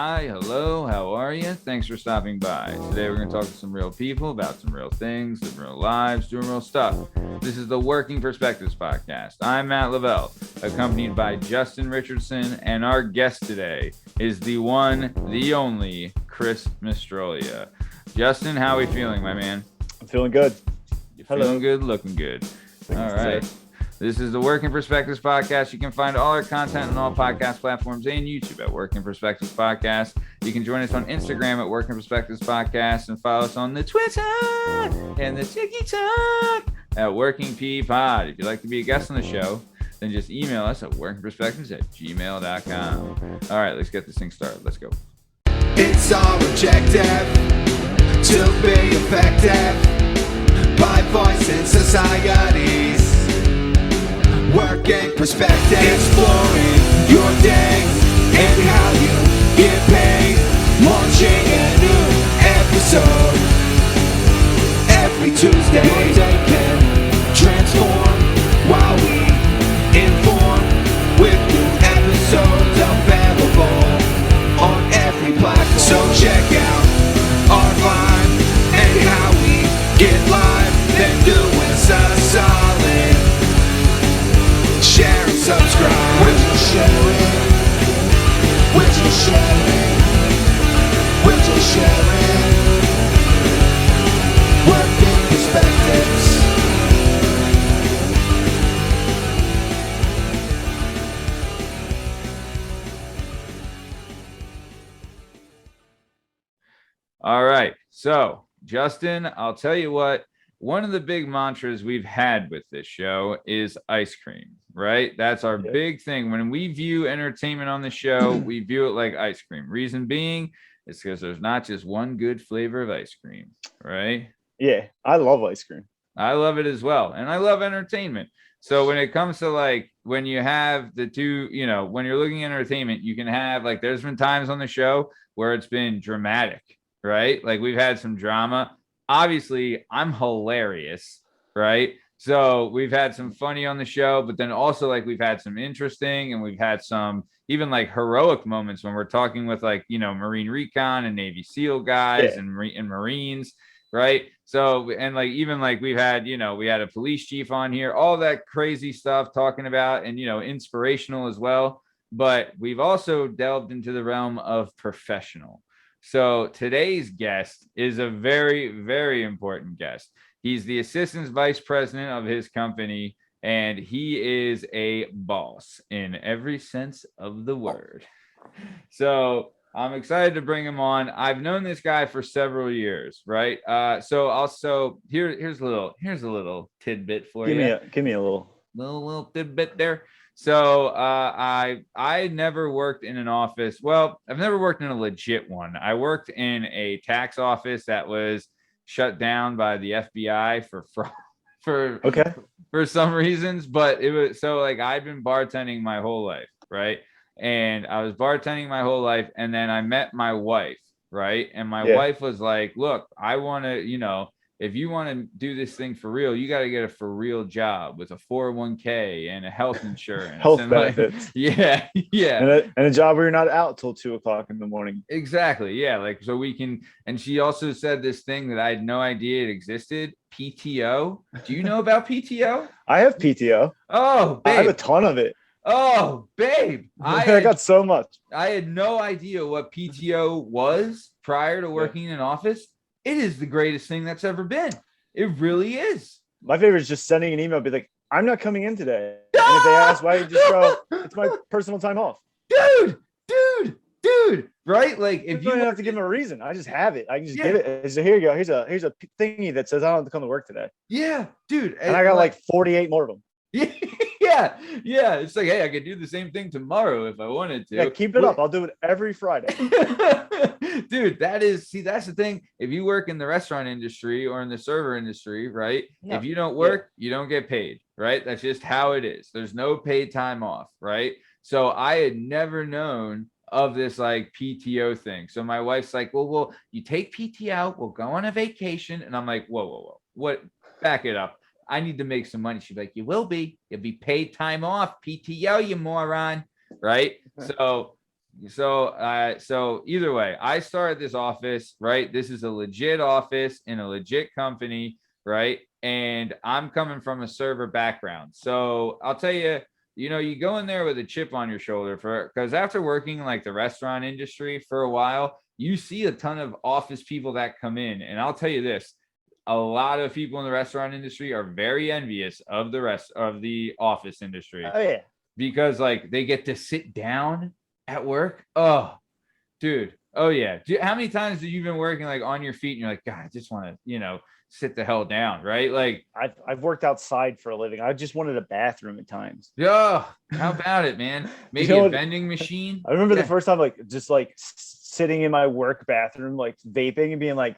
Hi, hello, how are you? Thanks for stopping by. Today we're going to talk to some real people about some real things, some real lives, doing real stuff. This is the Working Perspectives Podcast. I'm Matt Lavelle, accompanied by Justin Richardson, and our guest today is the one, the only, Chris Mastrolia. Justin, how are we feeling, my man? I'm feeling good. You're feeling good, looking good. All right. This is the Working Perspectives Podcast. You can find all our content on all podcast platforms and YouTube at Working Perspectives Podcast. You can join us on Instagram at Working Perspectives Podcast and follow us on the Twitter and the TikTok at Working P Pod. If you'd like to be a guest on the show, then just email us at workingperspectives@gmail.com. All right, let's get this thing started. Let's go. It's our objective to be effective by voicing societies. Working perspective, exploring your day and how you get paid. Launching a new episode every Tuesday. Your day can transform while we inform with new episodes available on every platform. So check out our vibe and how we get live. Then do us a solid. Share and subscribe. We're just sharing. We're just sharing. We're just sharing. Working perspectives. All right. So, Justin, I'll tell you what, one of the big mantras we've had with this show is ice cream, right? That's our big thing. When we view entertainment on the show, we view it like ice cream. Reason being, it's because there's not just one good flavor of ice cream, right? Yeah, I love ice cream. I love it as well. And I love entertainment. So when it comes to like, when you have the two, you know, when you're looking at entertainment, you can have like, there's been times on the show where it's been dramatic, right? Like we've had some drama. Obviously, I'm hilarious, right? So we've had some funny on the show, but then also like we've had some interesting and we've had some even like heroic moments when we're talking with like, you know, Marine Recon and Navy SEAL guys and Marines, right? So, and like even like we've had, you know, we had a police chief on here, all that crazy stuff talking about and, you know, inspirational as well. But we've also delved into the realm of professional. So today's guest is a very, very important guest. He's the assistant vice president of his company, and he is a boss in every sense of the word. So I'm excited to bring him on. I've known this guy for several years, right? So here's a little tidbit for you. Give me a little tidbit there. So I never worked in an office. Well, I've never worked in a legit one. I worked in a tax office that was shut down by the FBI for some reasons. But it was so like I've been bartending my whole life, right? And I was bartending my whole life, and then I met my wife, right? And my wife was like, "Look, I want to, you know." If you want to do this thing for real, you got to get a for real job with a 401k and a health insurance. Health and benefits. Like, yeah. And a job where you're not out till 2:00 in the morning. Exactly. Yeah. Like, so we can, and she also said this thing that I had no idea it existed. PTO. Do you know about PTO? I have PTO. Oh, babe. I have a ton of it. Oh, babe. I got so much. I had no idea what PTO was prior to working in an office. It is the greatest thing that's ever been. It really is. My favorite is just sending an email, be like, I'm not coming in today. And if they ask why you just go, it's my personal time off. Dude, right? Like if you don't have to give them a reason, I just have it. I can just give it. So here you go. Here's a thingy that says I don't have to come to work today. Yeah, dude. And I got like 48 more of them. Yeah. It's like, hey, I could do the same thing tomorrow if I wanted to. Yeah, keep it up. I'll do it every Friday. Dude, that's the thing. If you work in the restaurant industry or in the server industry, right? No. If you don't work, you don't get paid, right? That's just how it is. There's no paid time off, right? So I had never known of this like PTO thing. So my wife's like, well, you take PTO, we'll go on a vacation. And I'm like, whoa. What? Back it up. I need to make some money. She's like, you'll be paid time off, PTO, you moron. Right. So So either way, I started this office, right? This is a legit office in a legit company, right? And I'm coming from a server background. So I'll tell you, you go in there with a chip on your shoulder because after working like the restaurant industry for a while, you see a ton of office people that come in. And I'll tell you this, a lot of people in the restaurant industry are very envious of the rest of the office industry Oh yeah. because like they get to sit down at work. Oh, dude. Oh yeah. How many times have you been working like on your feet and you're like, God, I just want to, sit the hell down, right? Like I've worked outside for a living. I just wanted a bathroom at times. yeah, how about it, man? Maybe a vending machine. I remember the first time, like just like sitting in my work bathroom, like vaping and being like,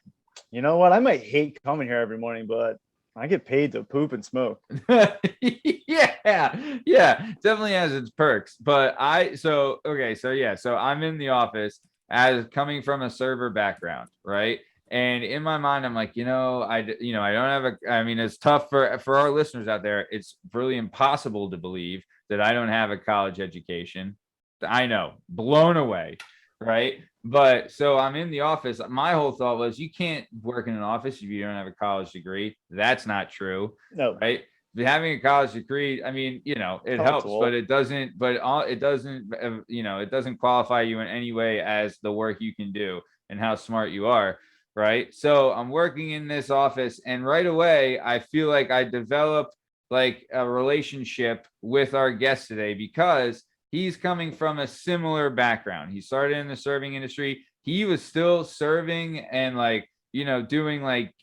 you know what? I might hate coming here every morning, but I get paid to poop and smoke. yeah, definitely has its perks. But so I'm in the office as coming from a server background, right? And in my mind, I'm like, I don't have I mean, it's tough for our listeners out there. It's really impossible to believe that I don't have a college education. I know, blown away, right? But so I'm in the office. My whole thought was you can't work in an office if you don't have a college degree. That's not true. No. Right. But having a college degree, I mean, it helps, but it doesn't, it doesn't qualify you in any way as the work you can do and how smart you are. Right. So I'm working in this office and right away, I feel like I developed like a relationship with our guest today because he's coming from a similar background. He started in the serving industry. He was still serving and like, doing like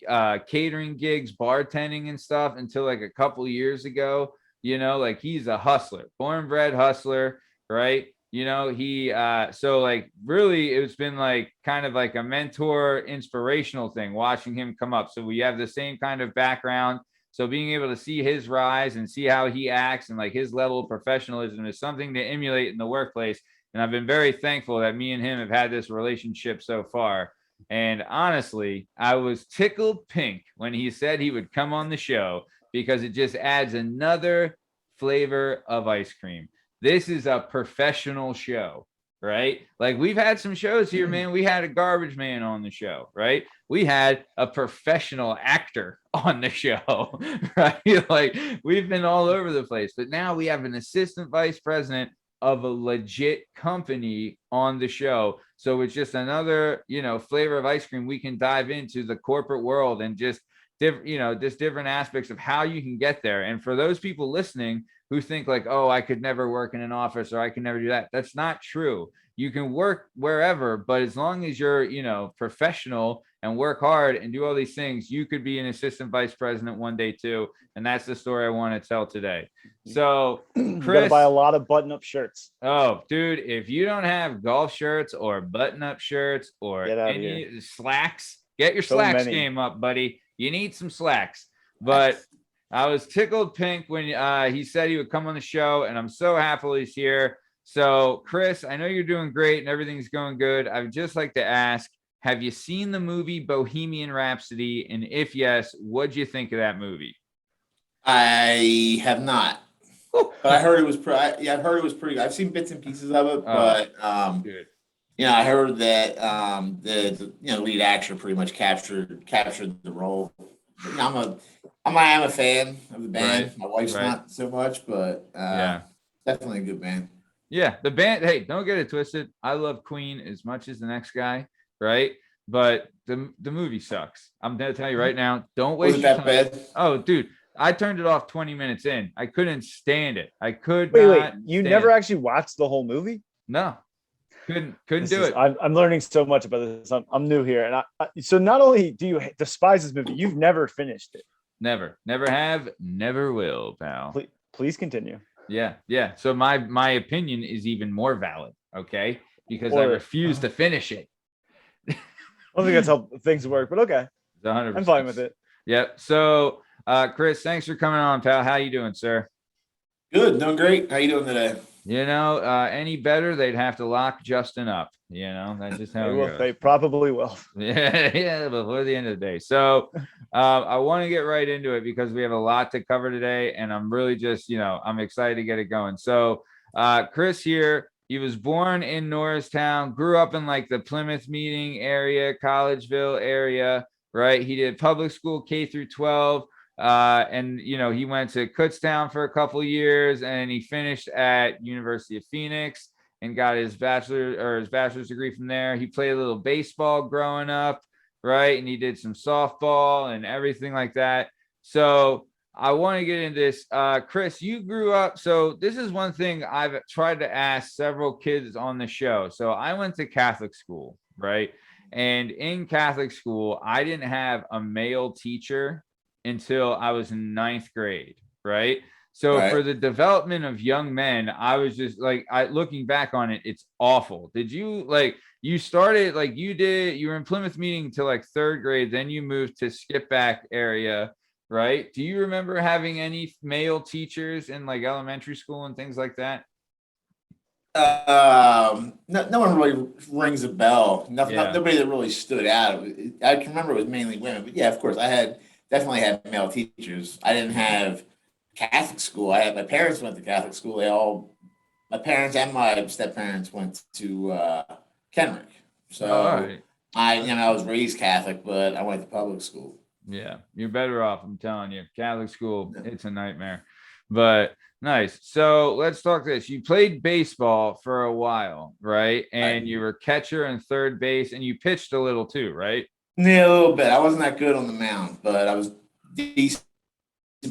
catering gigs, bartending and stuff until like a couple of years ago, like he's a hustler, born and bred hustler, right? So like really it's been like kind of like a mentor inspirational thing watching him come up. So we have the same kind of background. So being able to see his rise and see how he acts and like his level of professionalism is something to emulate in the workplace. And I've been very thankful that me and him have had this relationship so far. And honestly, I was tickled pink when he said he would come on the show because it just adds another flavor of ice cream. This is a professional show, right? Like we've had some shows here, man. We had a garbage man on the show, right? We had a professional actor on the show, right? Like we've been all over the place, but now we have an assistant vice president of a legit company on the show. So it's just another, flavor of ice cream. We can dive into the corporate world and just different aspects of how you can get there. And for those people listening who think like, oh, I could never work in an office or I can never do that. That's not true. You can work wherever, but as long as you're, professional and work hard and do all these things, you could be an assistant vice president one day too. And that's the story I want to tell today. So Chris, you gotta buy a lot of button-up shirts. Oh, dude, if you don't have golf shirts or button-up shirts or any slacks, get your slacks game up, buddy. You need some slacks. But I was tickled pink when he said he would come on the show, and I'm so happy he's here. So, Chris, I know you're doing great and everything's going good. I would just like to ask, have you seen the movie Bohemian Rhapsody? And if yes, what'd you think of that movie? I have not. But I heard it was I've heard it was pretty good. I've seen bits and pieces of it, but good. I heard that the lead actor pretty much captured the role. I am a fan of the band. Right. My wife's not so much, but definitely a good band. Yeah, the band. Hey, don't get it twisted. I love Queen as much as the next guy, right? But the movie sucks. I'm gonna tell you right now. Don't waste your time. Bad? Oh, dude, I turned it off 20 minutes in. I couldn't stand it. I could Wait, you never actually watched the whole movie? No, couldn't do it. I'm learning so much about this. I'm new here, and so not only do you despise this movie, you've never finished it. Never have, never will, pal. Please continue. Yeah. So my opinion is even more valid, okay? Because I refuse to finish it. I don't think that's how things work, but okay. 100%. I'm fine with it. Yep. So, Chris, thanks for coming on, pal. How you doing, sir? Good, doing great. How you doing today? Any better, they'd have to lock Justin up. That's just how it goes. They probably will. Yeah, before the end of the day. So I want to get right into it because we have a lot to cover today, and I'm really just, I'm excited to get it going. So Chris here, He was born in Norristown, grew up in like the Plymouth Meeting area, Collegeville area, right? He did public school K through 12. And he went to Kutztown for a couple years, and he finished at University of Phoenix and got his bachelor's degree from there. He played a little baseball growing up, right? And he did some softball and everything like that. So I want to get into this. Chris, you grew up. So this is one thing I've tried to ask several kids on the show. So I went to Catholic school, right? And in Catholic school, I didn't have a male teacher until I was in 9th grade, right? So for the development of young men, I was just like, looking back on it, it's awful. Did you you started you were in Plymouth Meeting till like 3rd grade, then you moved to Skipback area, right? Do you remember having any male teachers in like elementary school and things like that? No one really rings a bell. Nobody that really stood out. I can remember it was mainly women, but yeah, of course, definitely had male teachers. I didn't have Catholic school. My parents went to Catholic school. My parents and my step-parents went to Kenrick. So I was raised Catholic, but I went to public school. Yeah, you're better off. I'm telling you, Catholic school, it's a nightmare. But nice. So let's talk this. You played baseball for a while, right? And you were catcher and third base, and you pitched a little too, right? Yeah, a little bit. I wasn't that good on the mound, but I was decent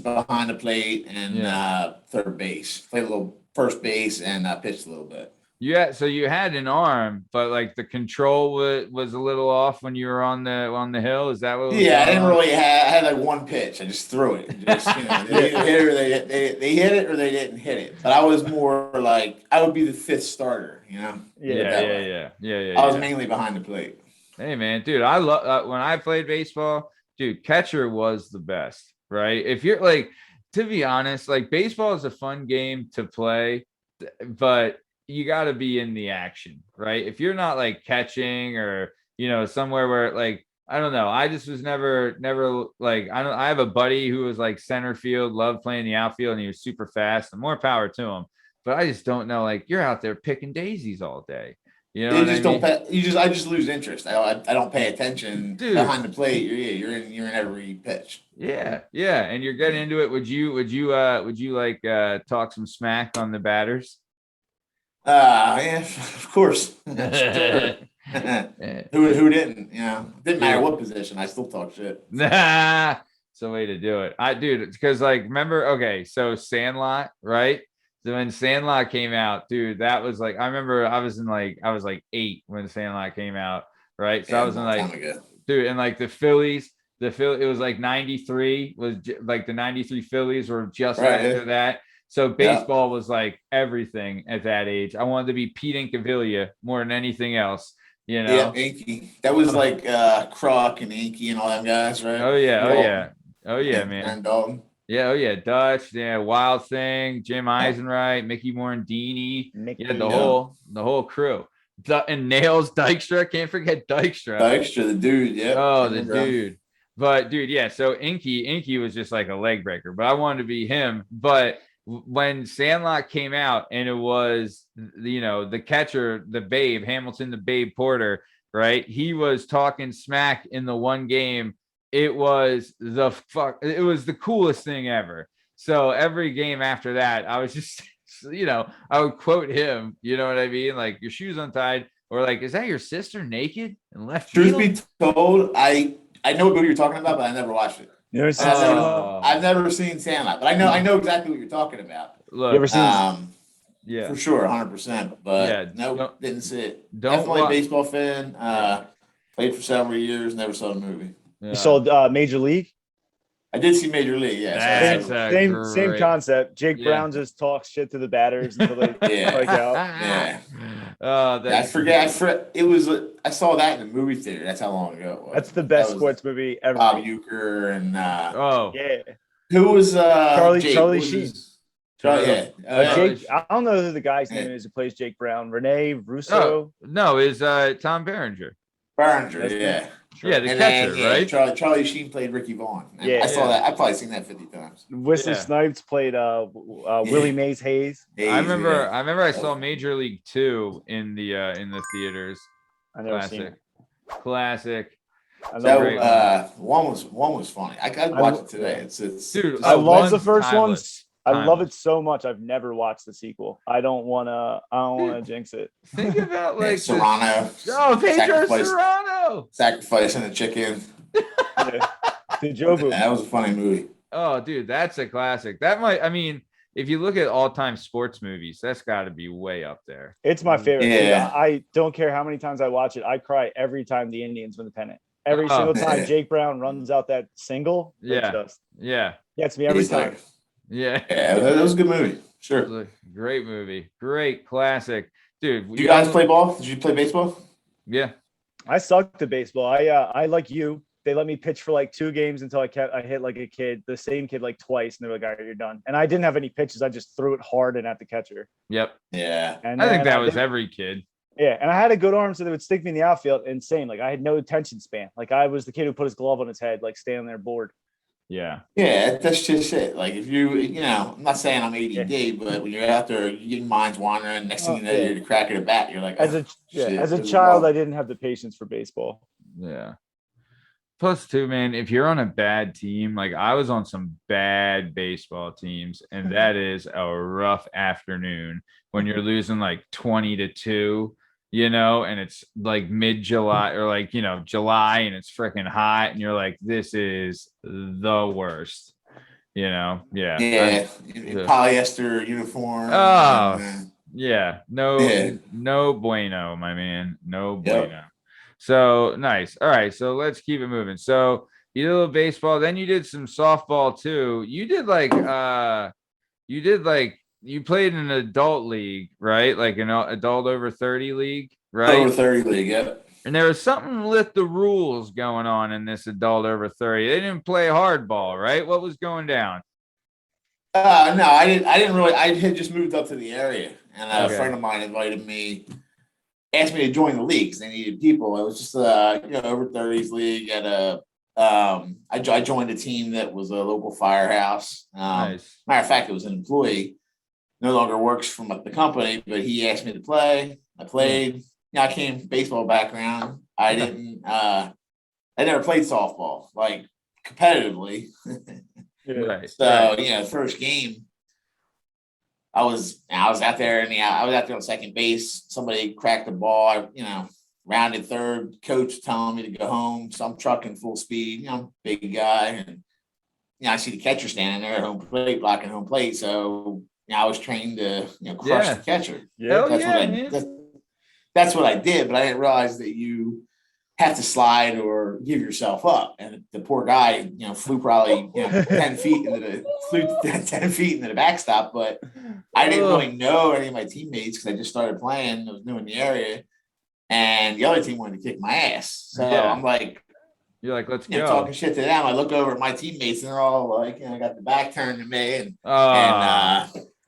behind the plate and third base. Played a little first base and pitched a little bit. Yeah, so you had an arm, but like the control was a little off when you were on the hill. Is that what? I didn't really have. I had like one pitch. I just threw it. Just, they either hit it or they hit it or they didn't hit it. But I was more like I would be the 5th starter. Yeah. I was mainly behind the plate. Hey man, dude, I love when I played baseball. Dude, catcher was the best, right? If you're like, to be honest, like baseball is a fun game to play, but you got to be in the action, right? If you're not like catching or somewhere where like I don't know, I just was never like I have a buddy who was like center field, loved playing the outfield, and he was super fast, and more power to him. But I just don't know, like you're out there picking daisies all day. You know, I just lose interest. I don't pay attention. Dude, behind the plate. You're in every pitch. Yeah, and you're getting into it. Would you like talk some smack on the batters? Yeah, of course. Sure. Who didn't? Didn't matter what position. I still talk shit. Nah, it's a way to do it. Because like remember, okay, so Sandlot, right? So when Sandlot came out, dude, that was like I remember I was like 8 when Sandlot came out, right? So I was in like, dude, and like the Phillies, it was like 93 was like the 93 Phillies were just after that. So baseball was like everything at that age. I wanted to be Pete Incaviglia more than anything else, Yeah, Inky. That was like Croc and Inky and all them guys, right? Oh yeah, man. And Dalton. Yeah, Dutch, Wild Thing, Jim Eisenreich, Mickey Morandini, the whole crew. And Nails Dykstra, can't forget Dykstra. The dude, Oh, the dude. But dude, so Inky was just like a leg breaker, but I wanted to be him. But when Sandlot came out and it was, the catcher, the Babe, Hamilton, the Babe Porter, right? He was talking smack in the one game. It was the coolest thing ever. So every game after that, I was just, I would quote him, you know what I mean? Like your shoes untied, or like, is that your sister naked and left? Truth be told, I know what movie you're talking about, but I never watched it. You ever seen Sandlot? I've never seen Sandlot, but I know exactly what you're talking about. Look, you ever seen? For sure, 100%. But didn't see it. Definitely a baseball fan. Played for several years, never saw the movie. You saw Major League? I did see Major League. Yeah, same concept. Jake Brown just talks shit to the batters until they strike out. Yeah. I forget. It was. I saw that in the movie theater. That's how long ago it was. That's the best sports movie ever. Bob Uecker and yeah. Who was Charlie Sheen? Jake. I don't know who the guy's name is who plays Jake Brown. Rene Russo. No, is Tom Berenger. Berenger, yeah. Yeah, the And catcher, then, right? Charlie Sheen played Ricky Vaughn. And Yeah. I saw that. I've probably seen that 50 times. Wesley Yeah. Snipes played Willie Mays Hayes. I remember. Yeah. I remember. I saw Major League 2 in the theaters. I never seen Classic. it. Classic. I So love one was funny. I got to watch it today. It's Dude, I love one's the first one. timeless. I love it Timeless. so much. I've never watched the sequel. I don't wanna jinx it. Think about like Serrano. Oh, Pedro Sacrifice- Serrano. Sacrificing a chicken. The Jobu. That was a funny movie. Oh, dude, that's a classic. That might. I mean, if you look at all-time sports movies, that's got to be way up there. It's my favorite. Yeah. I don't care how many times I watch it. I cry every time the Indians win the pennant. Every Oh. single time Jake Brown runs out that single, it Yeah. just Yeah. gets me every He's time. like- Yeah. Yeah, that was a good movie. It Sure. was a great movie. Great classic. Dude, Did you guys play ball? Did you play baseball? Yeah. I sucked at baseball. I like you. They let me pitch for like 2 games until I hit like a kid, the same kid like twice, and they're like, "All right, you're done." And I didn't have any pitches. I just threw it hard and at the catcher. Yep. Yeah. And I think then that was didn't- every kid. Yeah, and I had a good arm, so they would stick me in the outfield. Insane. Like I had no attention span. Like I was the kid who put his glove on his head, like standing there bored. Yeah. Yeah, that's just it. Like if I'm not saying I'm ADD, but when you're out there, your mind's wandering. Next thing you know, yeah. you're the crack of the bat. You're like, As oh, a shit, as a this is child, ball. I didn't have the patience for baseball. Yeah. Plus, too, man, if you're on a bad team, like I was on some bad baseball teams, and that is a rough afternoon when you're losing like 20-2, and it's like mid-July or like, July and it's freaking hot, and you're like, this is the worst, Yeah. Yeah, polyester uniform. Oh. and, Yeah. No, Yeah. no bueno, my man. No Yep. bueno. So nice. All right. So let's keep it moving. So you did a little baseball, then you did some softball too. You played in an adult league, right? Like an adult over 30 league, right? over 30 league. Yep. And there was something with the rules going on in this adult over 30. They didn't play hardball, right? What was going down? No, I didn't really. I had just moved up to the area, and Okay. a friend of mine asked me to join the league because they needed people. It was just over 30s league at a. I joined a team that was a local firehouse. Nice. Matter of fact, it was an employee, no longer works from the company, but he asked me to play. I played. I came from baseball background. I didn't. I never played softball like competitively. Right. So first game, I was out there I was out there on second base. Somebody cracked the ball. Rounded third. Coach telling me to go home. So I'm trucking full speed. Big guy, and I see the catcher standing there at home plate, blocking home plate. So I was trained to crush Yeah. the catcher. Hell That's yeah, what man. that's what I did. But I didn't realize that you have to slide or give yourself up. And the poor guy, flew probably 10 feet into the backstop. But I didn't really know any of my teammates because I just started playing. I was new in the area, and the other team wanted to kick my ass. So Yeah. I'm like, You're like, let's go. talking shit to them. I look over at my teammates, and they're all like, got the back turned to me, and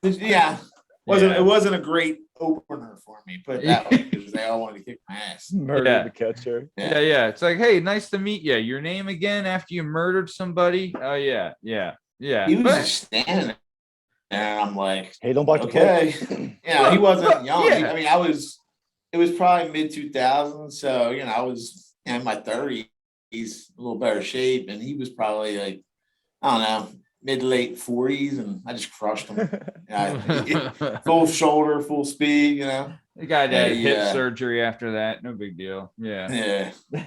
it wasn't a great opener for me. Put it that way, because they all wanted to kick my ass. Murdered Yeah. the catcher. Yeah. It's like, hey, nice to meet you. Your name again after you murdered somebody? Oh, yeah. He was just standing there, and I'm like, Hey, don't bite the plate. okay. He wasn't young. Yeah. It was probably mid 2000s. So, I was in my 30s, a little better shape. And he was probably like, I don't know, mid to late 40s. And I just crushed him. Full shoulder, full speed, The guy had hip Yeah. surgery after that. No big deal. Yeah. Yeah.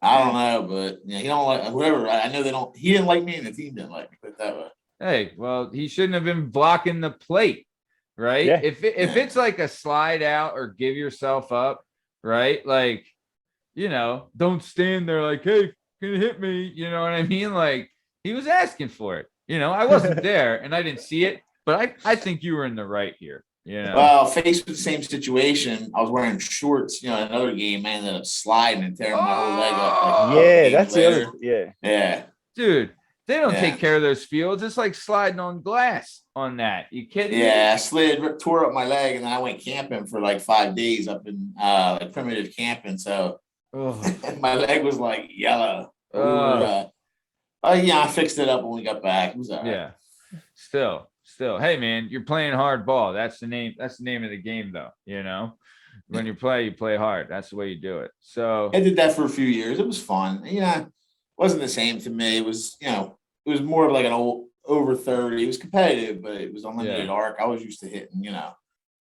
I don't know, but he don't like whatever. I know he didn't like me and the team didn't like me, put it that way. Hey, well, he shouldn't have been blocking the plate, right? Yeah. If it's like a slide out or give yourself up, right? Like, don't stand there like, hey, can you hit me? You know what I mean? Like, he was asking for it. I wasn't there and I didn't see it, but I think you were in the right here. Well, faced with the same situation, I was wearing shorts. Another game, I ended up sliding and tearing my whole leg up. Like, Yeah, that's the later. other. Yeah. Yeah. Dude, they don't Yeah. take care of those fields. It's like sliding on glass on that. You kidding me? Yeah, I tore up my leg, and then I went camping for like 5 days up in like primitive camping. So Oh, And my leg was like yellow. Yeah, I fixed it up when we got back. It was all right. yeah. Still. Hey man, you're playing hard ball. That's the name. That's the name of the game, though. When you play hard. That's the way you do it. So I did that for a few years. It was fun. It wasn't the same to me. It was, it was more of like an old over 30. It was competitive, but it was unlimited arc. I was used to hitting,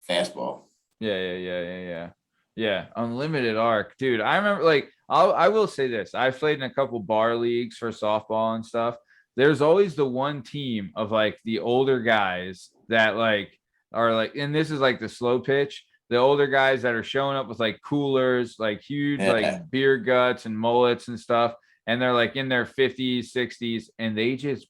fastball. Yeah. Unlimited arc, dude. I remember like I will say this. I've played in a couple bar leagues for softball and stuff. There's always the one team of like the older guys that like are like, and this is like the slow pitch, the older guys that are showing up with like coolers, like huge like beer guts and mullets and stuff. And they're like in their 50s, 60s, and they just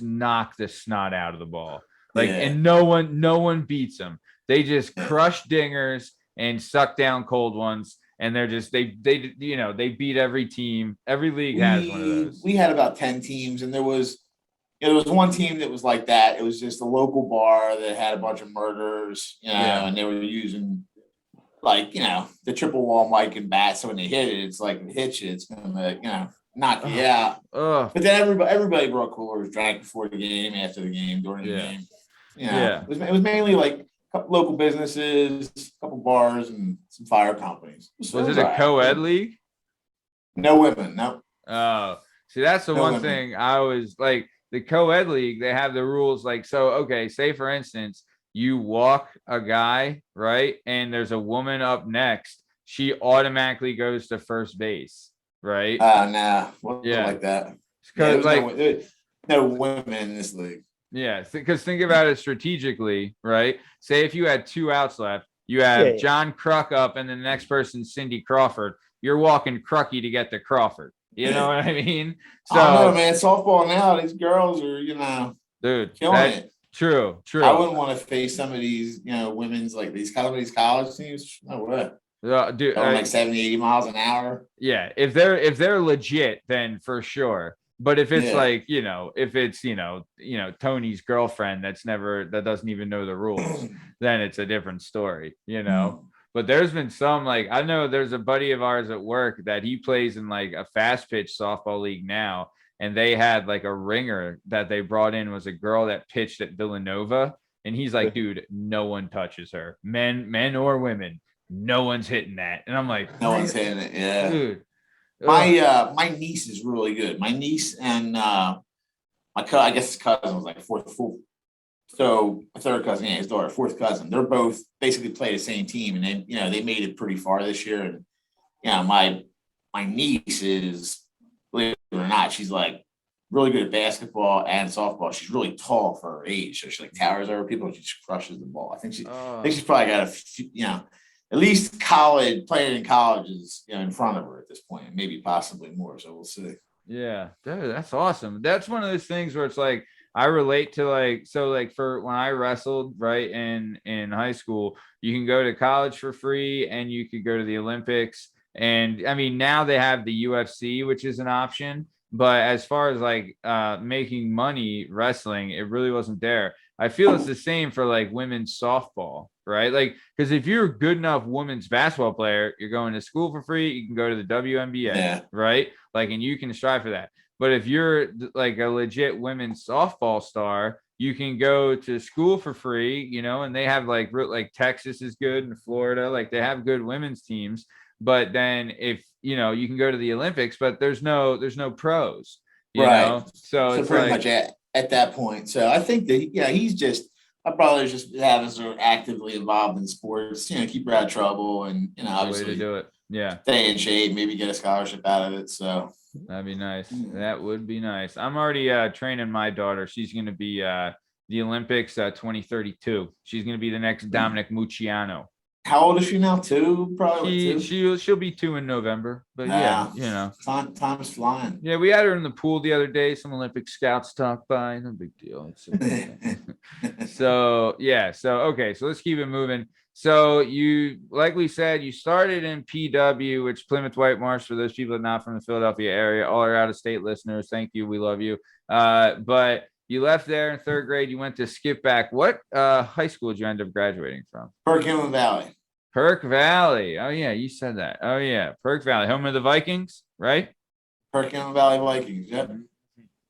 knock the snot out of the ball. Like, and no one beats them. They just crush dingers and suck down cold ones. And they're just, they beat every team. Every league has one of those. We had about 10 teams, and there was one team that was like that. It was just a local bar that had a bunch of murderers, and they were using like, the triple wall mic and bat. So when they hit it, it's like, if it hits you, it's going to, knock you out. But then everybody brought coolers, drank before the game, after the game, during the game. It was mainly like a couple local businesses, a couple bars, and some fire companies. Was it a co-ed league? No women, no. Oh, see, that's the one thing I always like. The co-ed league, they have the rules like, so, okay, say for instance, you walk a guy, right? And there's a woman up next. She automatically goes to first base, right? Nah, wasn't like that. Because no women in this league. Yeah, because think about it strategically, right? Say if you had 2 outs left, you have John Kruk up, and the next person's Cindy Crawford. You're walking Crucky to get to Crawford. You know what I mean? So, I don't know, man. Softball now, these girls are, dude, killing it. True. I wouldn't want to face some of these, women's like these college teams. No way. Dude, going like 70, 80 miles an hour. Yeah, if they're legit, then for sure. But if it's like, if it's, Tony's girlfriend that doesn't even know the rules, then it's a different story, But there's been some, like, I know there's a buddy of ours at work that he plays in like a fast pitch softball league now. And they had like a ringer that they brought in was a girl that pitched at Villanova. And he's like, dude, no one touches her, men or women. No one's hitting that. And I'm like, no one's hitting it. Yeah. Dude. My niece is really good. My niece and I guess his cousin was like fourth. So a third cousin, his daughter, fourth cousin. They're both basically play the same team, and they made it pretty far this year. And my niece is, believe it or not, she's like really good at basketball and softball. She's really tall for her age, so she like towers over people and she just crushes the ball. I think she's probably got a few, at least playing in college is in front of her at this point, maybe possibly more. So we'll see. Yeah, dude, that's awesome. That's one of those things where it's like I relate to like for when I wrestled right in high school, you can go to college for free and you could go to the Olympics. And I mean, now they have the UFC, which is an option. But as far as like making money wrestling, it really wasn't there. I feel it's the same for like women's softball, right? Like, because if you're a good enough women's basketball player, you're going to school for free. You can go to the WNBA, right? Like, and you can strive for that. But if you're like a legit women's softball star, you can go to school for free, and they have like Texas is good and Florida, like they have good women's teams. But then if, you can go to the Olympics, but there's no pros, you know? So it's pretty like, much at that point. So I think that, he's just, my brother's just having sort of actively involved in sports, keep her out of trouble and, obviously way to do it. Yeah. Stay in shape, maybe get a scholarship out of it. So that'd be nice. That would be nice. I'm already training my daughter. She's going to be the Olympics 2032. She's going to be the next Dominic Mucciano. How old is she now? 2, probably. She'll be 2 in November. But time's flying. Yeah, we had her in the pool the other day. Some Olympic scouts talked by. No big deal. So okay. So let's keep it moving. So you, like we said, you started in PW, which Plymouth White Marsh, for those people that are not from the Philadelphia area, all our out-of-state listeners. Thank you. We love you. But you left there in 3rd grade. You went to Skip Back. What high school did you end up graduating from? Burke Inland Valley. Perk Valley. Oh yeah, you said that. Oh yeah, Perk Valley, home of the Vikings, right? Perkins Valley Vikings. Yep.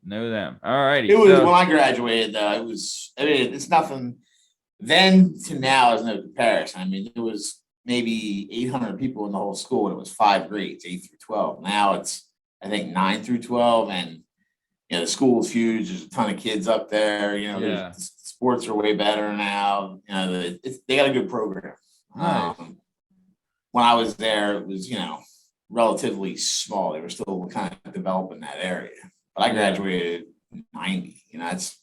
Know them. All righty. It was So, when I graduated, though. It was. I mean, it's nothing. Then to now is no comparison. I mean, there was maybe 800 people in the whole school, and it was 5 grades, 8 through 12. Now it's, I think, 9 through 12, and the school is huge. There's a ton of kids up there. yeah. The sports are way better now. They got a good program. Nice. When I was there, it was relatively small. They were still kind of developing that area. But I graduated in '90. That's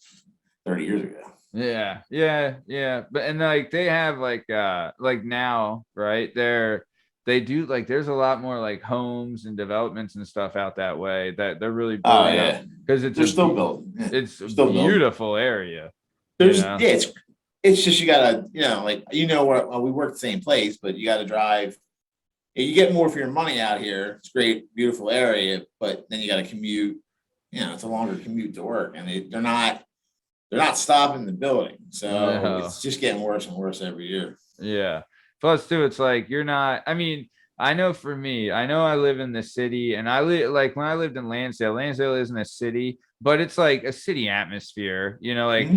30 years ago. Yeah, yeah, yeah. But and like they have like now, right? They do like there's a lot more like homes and developments and stuff out that way that they're really building up because they're still building. Yeah, it's a still beautiful area. There's it's just you gotta we work the same place, but you gotta drive. You get more for your money out here. It's a great, beautiful area, but then you got to commute. It's a longer commute to work, and they're not stopping the building, so it's just getting worse and worse every year. Yeah. Plus, too, it's like you're not. I mean, I know for me, I know I live in the city, and I live like when I lived in Lansdale. Lansdale isn't a city, but it's like a city atmosphere. Like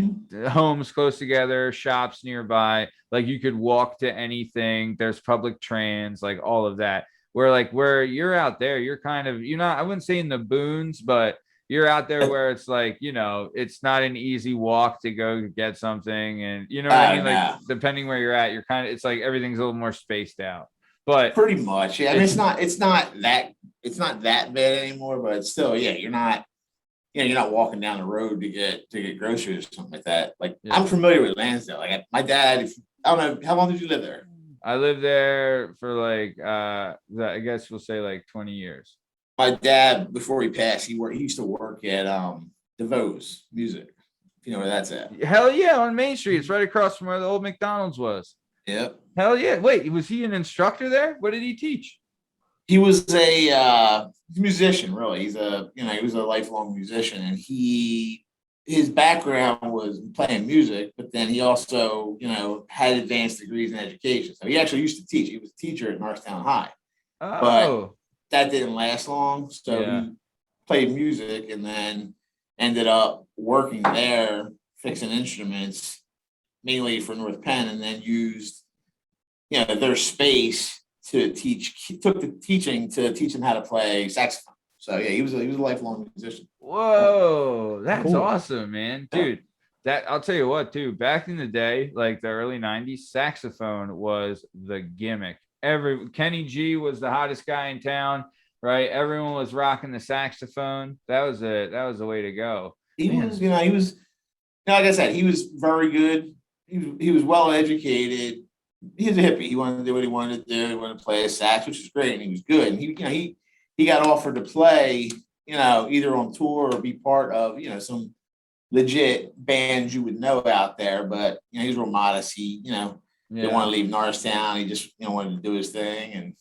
homes close together, shops nearby. Like you could walk to anything. There's public trans, like all of that. Where you're out there, you're kind of I wouldn't say in the boons, but you're out there where it's like, it's not an easy walk to go get something. And what I mean? Like depending where you're at, it's like everything's a little more spaced out. But pretty much, yeah. I mean, it's not that bad anymore, but it's still, you're not walking down the road to get groceries or something like that. Like I'm familiar with Lansdale. Like my dad, I don't know, how long did you live there? I lived there for like I guess we'll say like 20 years. My dad, before he passed, he used to work at DeVoe's Music. If you know where that's at. Hell yeah, on Main Street. It's right across from where the old McDonald's was. Yep. Hell yeah. Wait, was he an instructor there? What did he teach? He was a musician, really. He was a lifelong musician, and his background was playing music, but then he also, had advanced degrees in education. So he actually used to teach. He was a teacher at Norristown High. Oh. But that didn't last long. So he played music and then ended up working there, fixing instruments, mainly for North Penn, and then used, their space to took the teaching to teach them how to play saxophone. So yeah, he was a lifelong musician. Whoa, that's awesome, man. Dude, that I'll tell you what, too, back in the day, like the early 90s, saxophone was the gimmick. Kenny G was the hottest guy in town, right? Everyone was rocking the saxophone. That was the way to go. He was like I said, he was very good. He was well educated. He was a hippie. He wanted to do what he wanted to do. He wanted to play a sax, which was great, and he was good. And he got offered to play, either on tour or be part of, some legit bands you would know out there. But he was real modest. He didn't want to leave Norristown. He just wanted to do his thing, and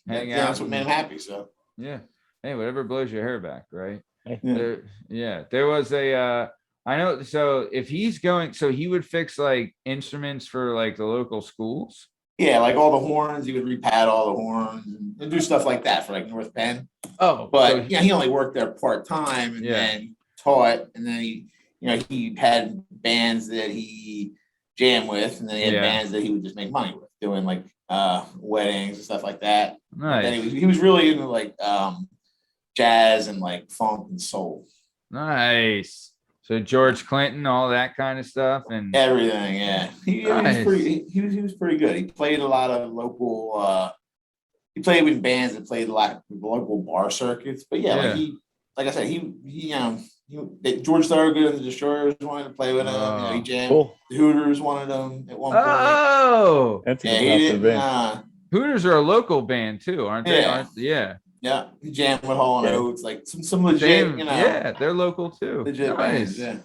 hang out. That's what made him happy. So hey, whatever blows your hair back, right? There was a I know. So if he's going, so he would fix like instruments for like the local schools. Yeah, like all the horns, he would repad all the horns and do stuff like that for like North Penn. Oh, but so he only worked there part time and then taught, and then he had bands that he jammed with, and then he had bands that he would just make money with, doing like weddings and stuff like that. Nice. And then he was really into like jazz and like funk and soul. Nice. So George Clinton, all that kind of stuff, and everything. Yeah, he was pretty good. He played a lot of local. He played with bands that played a lot of local bar circuits. But like I said, George Thorogood and the Destroyers wanted to play with him. He jammed. Cool. The Hooters wanted him at one point. Oh, that's a Hooters are a local band too, aren't they? Yeah, he jammed with Hall and Oates, like some legit, Yeah, they're local too. Legit bands, yeah.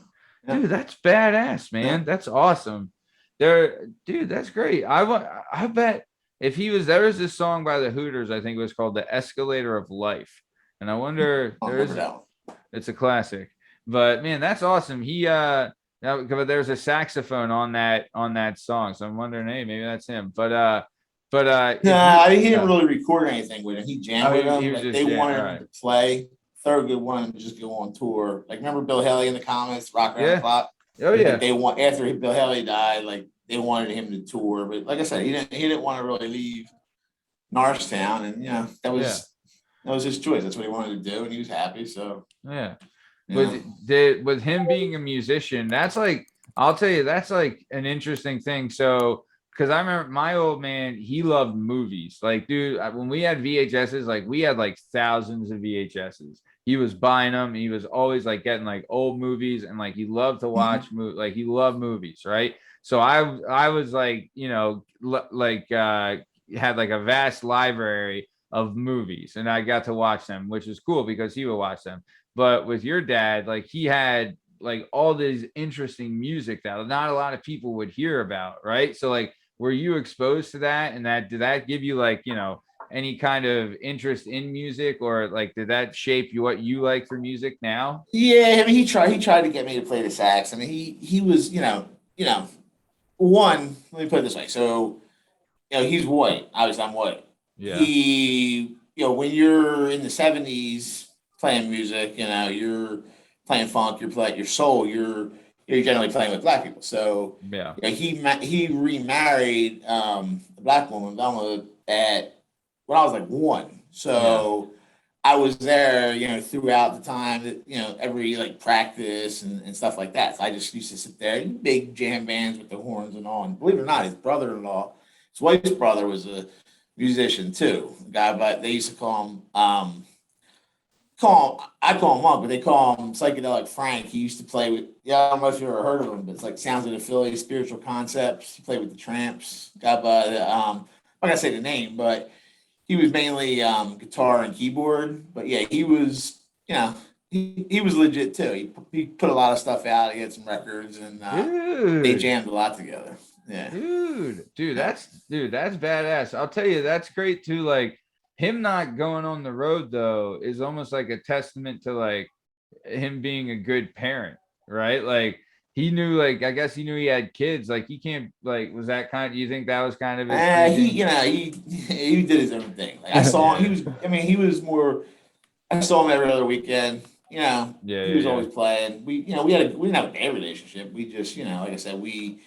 Dude, that's badass, man. Yeah. That's awesome. Dude, that's great. I bet if there was this song by the Hooters, I think it was called "The Escalator of Life," and I wonder it's a classic. But man, that's awesome. Now, but there's a saxophone on that song, so I'm wondering, hey, maybe that's him. But Nah, he didn't really record anything with him. He jammed with he him. was Like just they jam. wanted All him right. to play. Thurgood wanted him to just go on tour. Like remember Bill Haley in the comments, Rock Around Yeah. the Clock? Oh Like yeah. they want after Bill Haley died, like they wanted him to tour. But like I said, he didn't want to really leave Norristown, and that was his choice. That's what he wanted to do, and he was happy. So Yeah. yeah. With him being a musician, that's like, I'll tell you, that's like an interesting thing. So, because I remember my old man, he loved movies. Like, dude, when we had VHSs, like we had like thousands of VHSs. He was buying them. He was always like getting like old movies, and like he loved to watch like he loved movies, right? So I was like, had like a vast library of movies, and I got to watch them, which is cool because he would watch them. But with your dad, like he had like all this interesting music that not a lot of people would hear about, right? So like, were you exposed to that? And did that give you like, any kind of interest in music, or like did that shape what you like for music now? Yeah, I mean, he tried to get me to play the sax. I mean, he was, one. Let me put it this way. So, he's white. Obviously, I'm white. Yeah. He, when you're in the '70s playing music, you're playing funk, you're playing your soul, you're generally playing with black people. So, Yeah. he remarried a black woman, Velma, when I was like one. So. I was there, throughout the time that, every like practice and stuff like that. So I just used to sit there, big jam bands with the horns and all. And believe it or not, his brother-in-law, his wife's brother was a musician too. A guy, but they used to I call him up, but they call him Psychedelic Frank. He used to play with, I don't know if you ever heard of him, but it's like Sounds of the Philly, Spiritual Concepts. He played with the Tramps. Guy by I'm not gonna say the name, but he was mainly guitar and keyboard, but yeah, he was, he was legit too. He put a lot of stuff out. He had some records, and they jammed a lot together. Yeah, dude, that's badass. I'll tell you, that's great too. Like him not going on the road though is almost like a testament to like him being a good parent, right? Like he knew, like I guess he knew he had kids. Like he can't, like, was that kind of, you think that was kind of his he did his own thing. Like I saw him, he was more. I saw him every other weekend. He was always playing. We didn't have a bad relationship. We just, like I said, I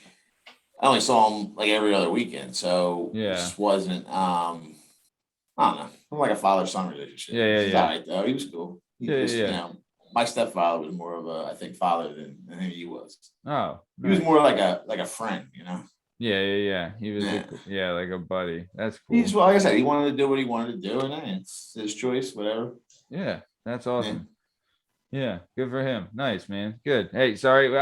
only saw him like every other weekend. So it just wasn't, I don't know, like a father-son relationship. He's all right though. He was cool. My stepfather was more of a, I think, father than he was. Oh, nice. He was more like a friend, Yeah. He was like a buddy. That's cool. He's, well, like I said, he wanted to do what he wanted to do, and it's his choice, whatever. Yeah, that's awesome. Yeah, good for him. Nice, man. Good. Hey, sorry,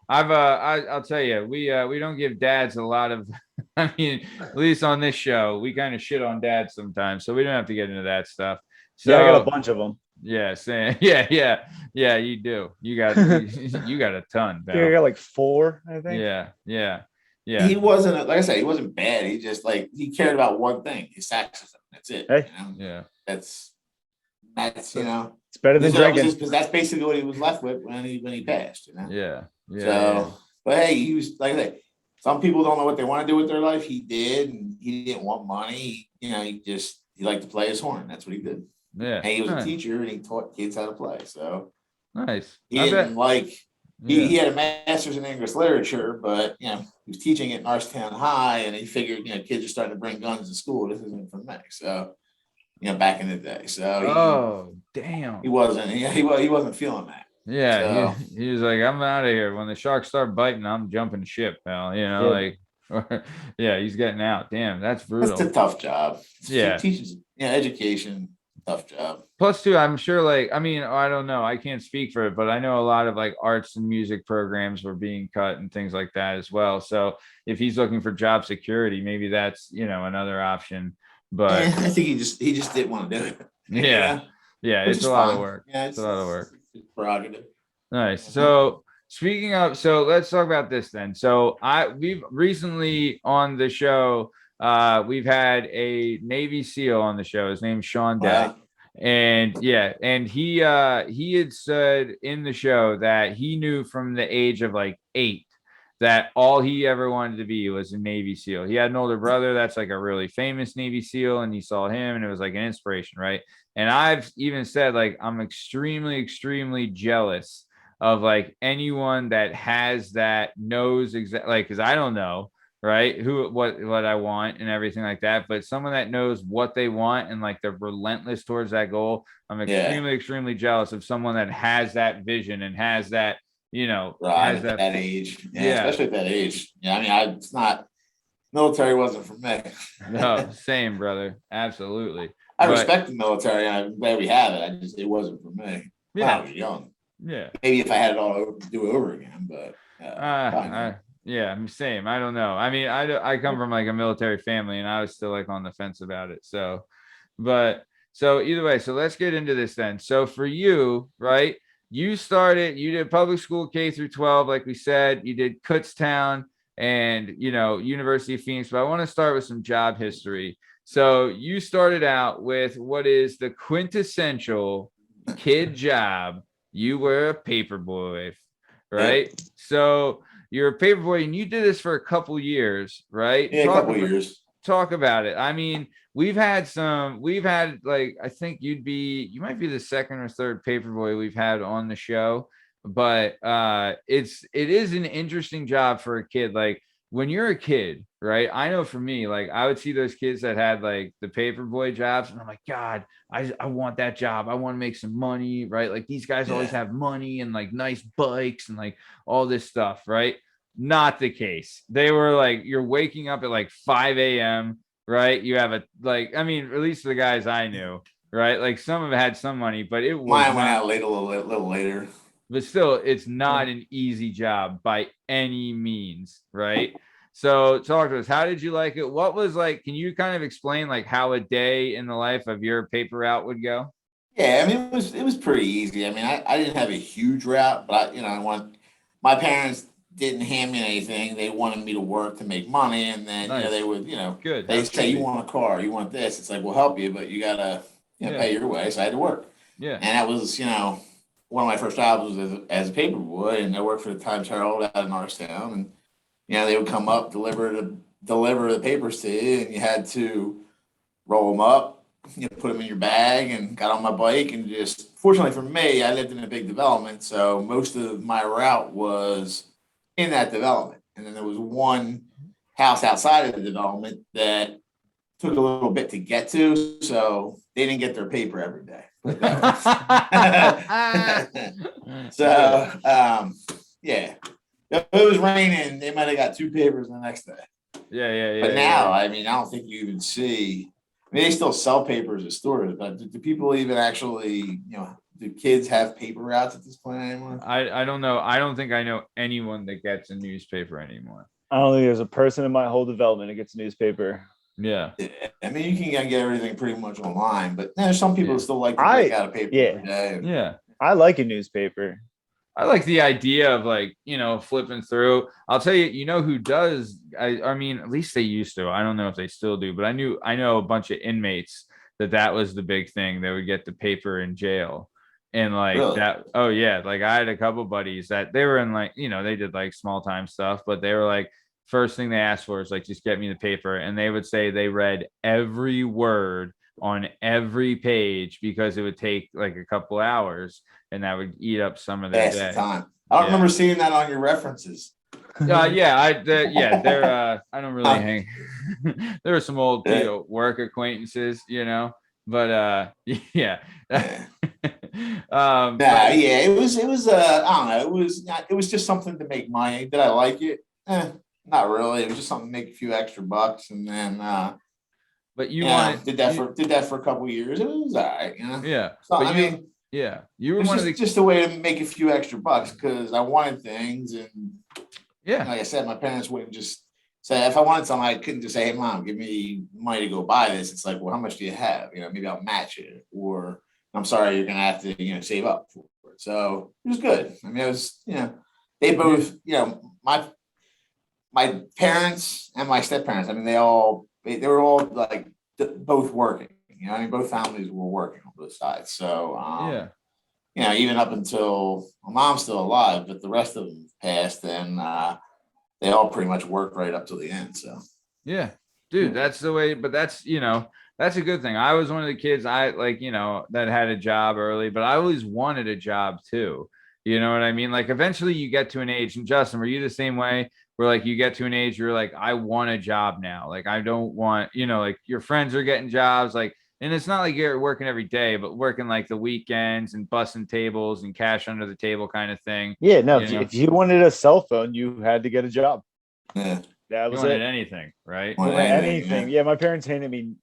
I'll tell you, we don't give dads a lot of. I mean, at least on this show, we kind of shit on dads sometimes, so we don't have to get into that stuff. So I got a bunch of them. Yeah, saying yeah, you do. You got a ton. I think I got like 4, I think. Yeah. He wasn't, like I said, he wasn't bad. He just he cared about one thing, his saxophone. That's it. Hey. Yeah. That's it's better than drinking, because that's basically what he was left with when he passed. Yeah. But hey, he was, like I said, some people don't know what they want to do with their life. He did, and he didn't want money. He liked to play his horn. That's what he did. Yeah. And he was a teacher, and he taught kids how to play. So nice. He didn't he had a master's in English literature, but he was teaching at Norristown High, and he figured, kids are starting to bring guns to school. This isn't for me. So, back in the day. So damn. He wasn't feeling that. Yeah, so, he was like, I'm out of here. When the sharks start biting, I'm jumping ship, pal. He's getting out. Damn, that's brutal. It's a tough job. Yeah. Teaches, education, tough job. Plus, too, I'm sure, I don't know. I can't speak for it, but I know a lot of arts and music programs were being cut and things like that as well. So if he's looking for job security, maybe that's, another option. But I think he just didn't want to do it. Yeah, it's a lot of work. Yeah, it's a lot of work. It's prerogative. Nice. So speaking of, let's talk about this then. So we've recently on the show, we've had a Navy SEAL on the show. His name's Sean Day. And yeah, and he had said in the show that he knew from the age of like 8 that all he ever wanted to be was a Navy SEAL. He had an older brother that's like a really famous Navy SEAL, and he saw him and it was like an inspiration, right? And I've even said like I'm extremely, extremely jealous of like anyone that has that knows exactly, like, because I don't know, right, who what I want and everything like that, but someone that knows what they want and like they're relentless towards that goal. I'm extremely, extremely jealous of someone that has that vision and has that, Right, has at that age. Yeah, yeah. especially at that age. Yeah, I mean, it's not, military wasn't for me. No, same, brother, absolutely. I But respect the military. I'm glad we have it. It wasn't for me when I yeah, was young. yeah. Maybe if I had it all over, do it over again, but probably not. Yeah, I'm same. I don't know. I mean, I come from like a military family, and I was still like on the fence about it. So, but so either way, so let's get into this then. So for you, right? You did public school K through 12, like we said. You did Kutztown and University of Phoenix. But I want to start with some job history. So you started out with what is the quintessential kid job. You were a paper boy, right? Yeah. So you're a paper boy, and you did this for a couple years, right? Yeah, a couple years. Talk about it. I mean, we've had like, I think you might be the second or third paper boy we've had on the show, but it is an interesting job for a kid. Like when you're a kid, right? I know for me, like I would see those kids that had like the paper boy jobs, and I'm like, God, I want that job. I want to make some money, right? Like these guys always have money and like nice bikes and like all this stuff, right? Not the case. They were like, you're waking up at like 5 a.m., right? You have I mean, at least the guys I knew, right? Like some of them had some money, but it was Mine went out late, a little later. But still, it's not an easy job by any means, right? So talk to us. How did you like it? What was like, can you kind of explain like how a day in the life of your paper route would go? Yeah, I mean, it was pretty easy. I mean, I didn't have a huge route, but my parents didn't hand me anything. They wanted me to work to make money, and then Nice. they would Good. they say, you want a car, you want this. It's like, we'll help you, but you gotta pay your way. So I had to work. Yeah. And that was one of my first jobs was as a paper boy, and I worked for the Times Herald out in Norristown, and they would come up, deliver the papers to you, and you had to roll them up, put them in your bag, and got on my bike, and just, fortunately for me, I lived in a big development, so most of my route was in that development, and then there was one house outside of the development that took a little bit to get to, so they didn't get their paper every day. So yeah, if it was raining, they might have got 2 papers the next day. Yeah. But now, I mean, I don't think you even see. I mean, they still sell papers at stores, but do people even actually, do kids have paper routes at this point anymore? I don't know. I don't think I know anyone that gets a newspaper anymore. I don't think there's a person in my whole development that gets a newspaper. Yeah. I mean, you can get everything pretty much online, but there's some people that still like to break out a paper every day. Yeah. I like a newspaper. I like the idea of like, flipping through. I'll tell you, who does. I mean, at least they used to. I don't know if they still do, but I know a bunch of inmates that was the big thing. They would get the paper in jail. And like Really? that. Oh yeah. Like I had a couple buddies that they were in like, they did like small time stuff, but they were like, first thing they asked for is like, just get me the paper. And they would say they read every word on every page because it would take like a couple hours, and that would eat up some of their day. Time. I don't remember seeing that on your references. They're I don't really hang. There were some old work acquaintances, but yeah. It was I don't know, it was just something to make money. Did I like it? Not really. It was just something to make a few extra bucks, and then but you did that for a couple of years. It was all right, Yeah. So, you were it one was of the just a way to make a few extra bucks because I wanted things, and like I said, my parents wouldn't just say, if I wanted something, I couldn't just say, hey mom, give me money to go buy this. It's like, well, how much do you have? Maybe I'll match it, or I'm sorry, you're gonna have to save up for it. So it was good. I mean, it was they both my parents and my step parents. I mean, they were all like both working. You know, I mean, both families were working on both sides. So, Yeah. you know, even up until my mom's still alive, but the rest of them passed, and they all pretty much worked right up to the end. So, Yeah, dude, that's the way. But that's, that's a good thing. I was one of the kids that had a job early, but I always wanted a job too. You know what I mean? Like eventually you get to an age, and Justin, were you the same way? Where like you get to an age, you're like, I want a job now. Like I don't want, like your friends are getting jobs, like, and it's not like you're working every day, but working like the weekends and bussing tables and cash under the table kind of thing. Yeah, no, if you wanted a cell phone, you had to get a job. yeah. That You was wanted it. anything, right? Wanted anything. Yeah, my parents were handing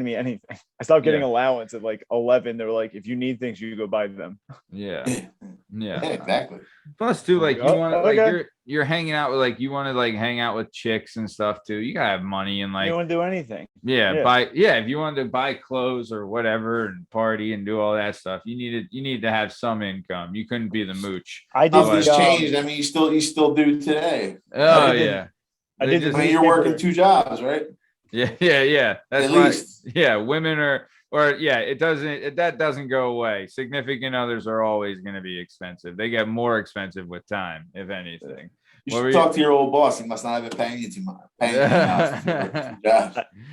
me anything. I stopped getting allowance at like 11. They were like, if you need things, you go buy them. Yeah. Yeah, exactly. Plus, too, like you want to like okay. you're hanging out with like you want to like hang out with chicks and stuff too. You gotta have money and like You want to do anything. if you wanted to buy clothes or whatever and party and do all that stuff, you need to have some income. You couldn't be the mooch. I did. Nothing's changed. I mean, you still do today. Oh yeah. I did. I mean, you're working 2 jobs, right? Yeah. That's At why. least. Yeah, women that doesn't go away. Significant others are always going to be expensive. They get more expensive with time, if anything. You should talk to your old boss. He must not have been paying you too much.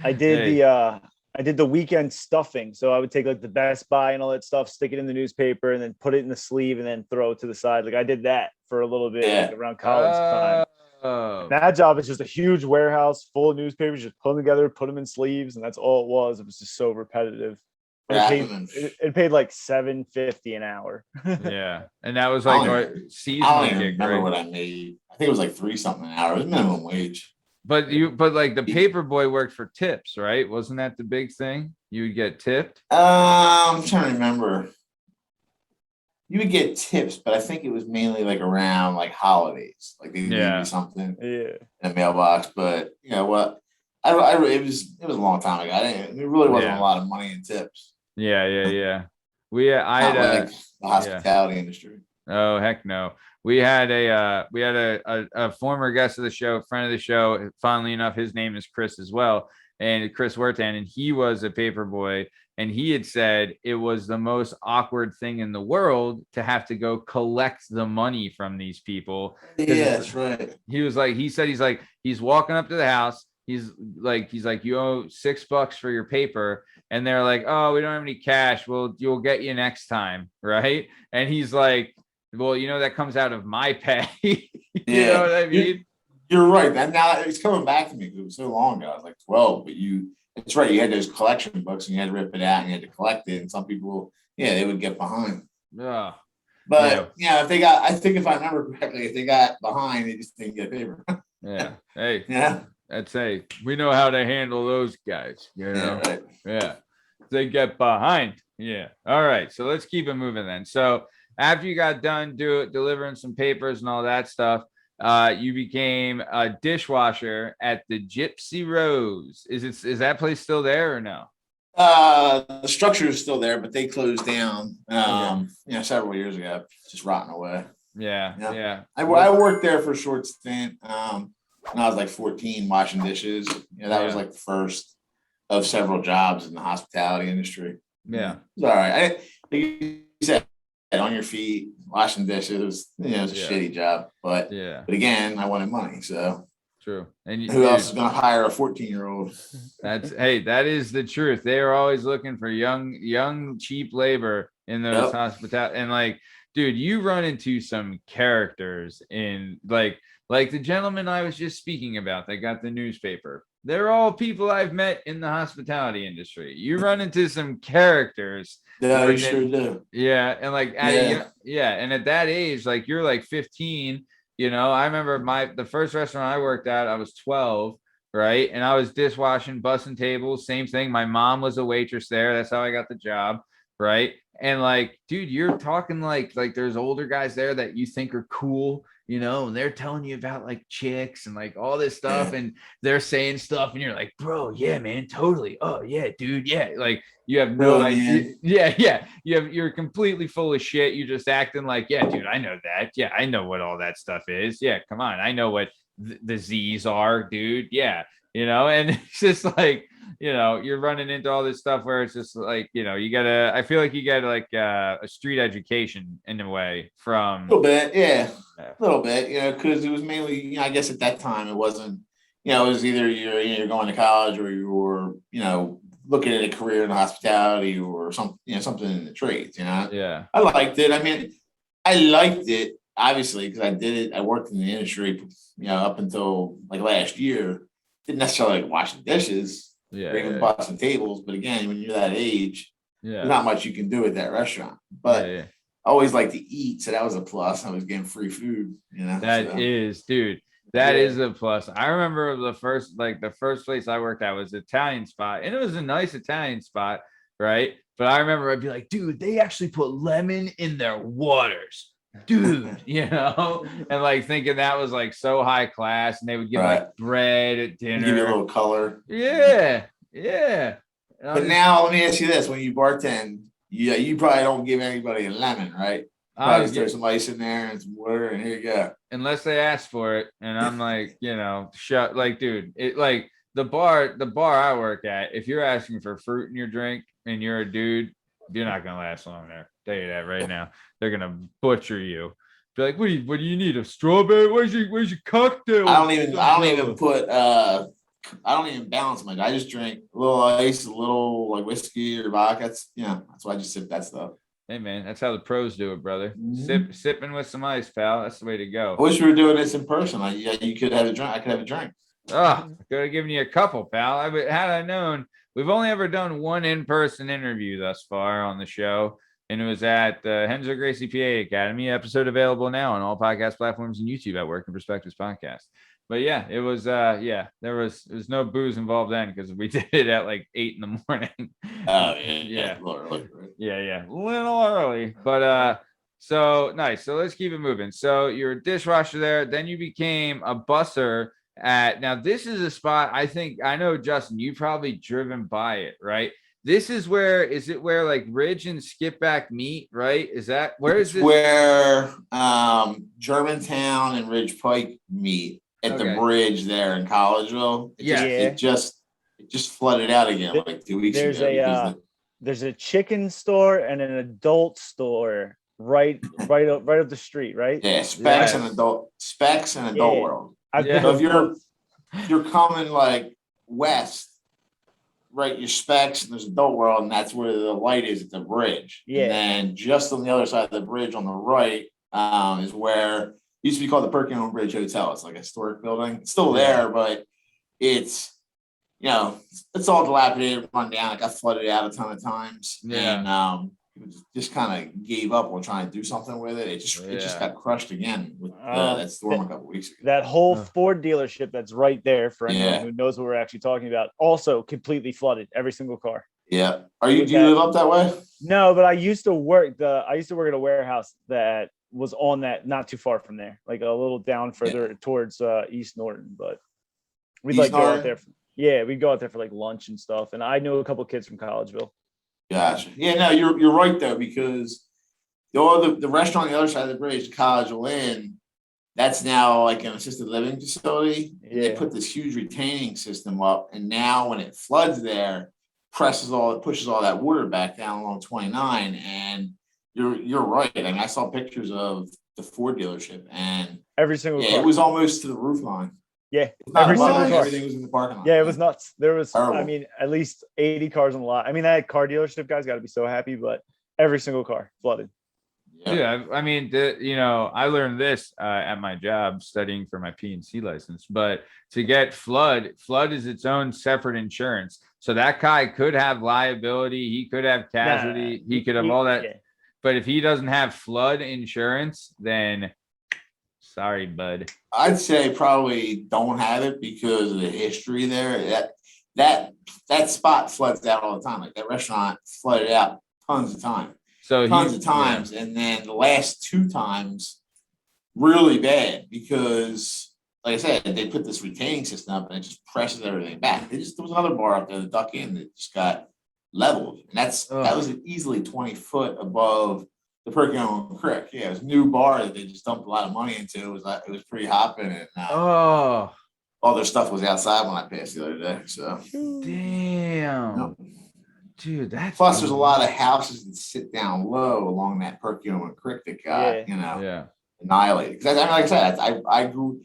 I did the weekend stuffing. So I would take like the Best Buy and all that stuff, stick it in the newspaper, and then put it in the sleeve, and then throw it to the side. Like I did that for a little bit like, around college time. That job is just a huge warehouse full of newspapers, just put them together, put them in sleeves, and that's all it was. It was just so repetitive. It paid like $7.50 an hour. Yeah, and that was like our season. I don't even remember what I made. I think it was like 3 something an hour. It was minimum wage. But like the paper boy worked for tips, right? Wasn't that the big thing? You would get tipped. I'm trying to remember. You would get tips, but I think it was mainly like around like holidays, like they gave you something in a mailbox. But you know what? It was a long time ago. It really wasn't a lot of money in tips. Yeah. I had like the hospitality industry. Oh heck no. We had a former guest of the show, friend of the show. Funnily enough, his name is Chris as well, and Chris Wertan, and he was a paper boy. And he had said it was the most awkward thing in the world to have to go collect the money from these people. Yeah, that's right. He's walking up to the house. He's like, you owe $6 for your paper. And they're like, oh, we don't have any cash. Well, you'll get you next time. Right. And he's like, well, that comes out of my pay. You know what I mean? You're right. And now it's coming back to me because it was so long ago. I was like 12, but it's right. You had those collection books and you had to rip it out and you had to collect it. And some people, they would get behind. Yeah. But I think if I remember correctly, if they got behind, they just didn't get paper. Yeah. Hey. Yeah. We know how to handle those guys. Right. Yeah. They get behind. Yeah. All right. So let's keep it moving then. So after you got done delivering some papers and all that stuff, you became a dishwasher at the Gypsy Rose. Is that place still there or no? The structure is still there, but they closed down several years ago, just rotting away. Yeah. I worked there for a short stint when I was like 14 washing dishes. That was like the first of several jobs in the hospitality industry. Yeah. It was all right. Like you said, on your feet, washing dishes. It was a shitty job, but again, I wanted money, so true. And who else is going to hire a 14-year-old? That is the truth. They are always looking for young, cheap labor in those hospitality. And like, dude, you run into some characters in like the gentleman I was just speaking about that got the newspaper. They're all people I've met in the hospitality industry. You run into some characters. Yeah, you sure do. Yeah. And like, and at that age, like you're like 15, I remember the first restaurant I worked at, I was 12, right? And I was dishwashing, bussing tables, same thing. My mom was a waitress there. That's how I got the job, right? And like, dude, you're talking like there's older guys there that you think are cool, and they're telling you about like chicks and like all this stuff, and they're saying stuff, and you're like, bro, yeah, man, totally. Oh yeah, dude, yeah. Like you have no idea. Yeah. You're completely full of shit. You're just acting like, yeah, dude, I know that. Yeah, I know what all that stuff is. Yeah, come on, I know what the Z's are, dude. Yeah, and it's just like, you're running into all this stuff where it's just like, I feel like you gotta like a street education in a way from a little bit. Yeah. A little bit, because it was mainly, I guess at that time it wasn't, it was either you're going to college or you were, looking at a career in hospitality or something in the trades, Yeah. I liked it. I mean, I liked it obviously because I did it. I worked in the industry, up until like last year. Didn't necessarily like washing dishes, or even busting tables. But again, when you're that age, there's not much you can do at that restaurant. But I always like to eat, so that was a plus. I was getting free food, That is, dude. That is a plus. I remember the first place I worked at was an Italian spot, and it was a nice Italian spot, right? But I remember I'd be like, dude, they actually put lemon in their waters, dude, and like thinking that was like so high class, and they would give like bread at dinner, give you a little color. Yeah. But now let me ask you this: when you bartend, you probably don't give anybody a lemon, right? Probably just throw some ice in there and some water, and here you go. Unless they ask for it, and I'm like, shut. Like, dude, it like the bar I work at. If you're asking for fruit in your drink and you're a dude, you're not gonna last long there. Tell you that right now. They're gonna butcher you. Be like, what do you need? A strawberry? Where's your cocktail? I don't even balance my. I just drink a little ice, a little like whiskey or vodka. That's why I just sip that stuff. Hey man, that's how the pros do it, brother. Sipping with some ice, pal. That's the way to go. I wish we were doing this in person. You could have a drink. I could have a drink. I could have given you a couple, pal. Had I known. We've only ever done one in-person interview thus far on the show, and it was at the Henzo Gracie PA Academy. Episode available now on all podcast platforms and YouTube at Working Perspectives Podcast. But yeah, it was there was no booze involved then because we did it at like 8 a.m. Oh yeah. A little early, right? Yeah, a little early. But so nice. So let's keep it moving. So you're a dishwasher there, then you became a busser at now. This is a spot I know, Justin, you've probably driven by it, right? This is where like Ridge and Skipback meet, right? Is that where is this? Where Germantown and Ridge Pike meet. At the bridge there in Collegeville. It just flooded out again like 2 weeks ago. There's a chicken store and an adult store right up the street, right? Yeah, Specs and Adult World. So if you're coming like west, right, your Specs and there's Adult World, and that's where the light is at the bridge. Yeah. And then just on the other side of the bridge on the right is where used to be called the Perkins Bridge Hotel. It's like a historic building. It's still there, but it's it's all dilapidated, run down. It got flooded out a ton of times. Yeah. And just kind of gave up on trying to do something with it. It just got crushed again with that storm a couple weeks ago. That whole Ford dealership that's right there, for anyone who knows what we're actually talking about, also completely flooded. Every single car. Yeah. Do you live up that way? No, but I used to work at a warehouse that was on that, not too far from there, like a little down further towards East Norton. But we'd like go out there. We'd go out there for like lunch and stuff. And I know a couple kids from Collegeville. Gotcha. Yeah, no, you're right though, because the restaurant on the other side of the bridge, Collegeville Inn, that's now like an assisted living facility. Yeah. They put this huge retaining system up, and now when it floods there, pushes all that water back down along 29, and you're right. I mean, I saw pictures of the Ford dealership, and every single car. It was almost to the roof line. Yeah, every single car. Everything was in the parking lot. Yeah, it was nuts. There was, terrible. I mean, at least 80 cars on the lot. I mean, that car dealership guys got to be so happy, but every single car flooded. Yeah, I mean, I learned this at my job studying for my P&C license. But to get flood is its own separate insurance. So that guy could have liability, he could have casualty, he could have all that. Yeah. But if he doesn't have flood insurance, then sorry, bud. I'd say probably don't have it because of the history there. That spot floods out all the time. Like that restaurant flooded out tons of times. Yeah. And then the last 2 times, really bad because, like I said, they put this retaining system up and it just presses everything back. There was another bar up there, the Duck Inn, that just got leveled, and that was easily 20 foot above the Perkins Creek. Yeah, it was a new bar that they just dumped a lot of money into. It was pretty hopping, and all their stuff was outside when I passed the other day. So Damn. yep. Dude, that's plus there's a lot of houses that sit down low along that Perkiomen Creek that got annihilated. Because like I said, I grew.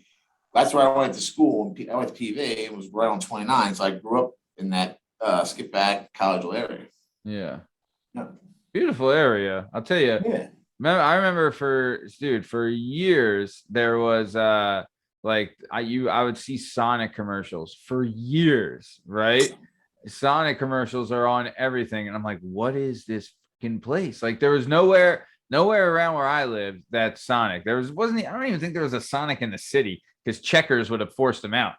That's where I went to school. I went to PV. It was right on 29, so I grew up in that skip back collegial area. Yeah. Beautiful area. I'll tell you. Yeah. I remember for years there was like I would see Sonic commercials for years, right? Sonic commercials are on everything, and I'm like, what is this fucking place? Like, there was nowhere around where I lived that Sonic. I don't even think there was a Sonic in the city, because Checkers would have forced them out.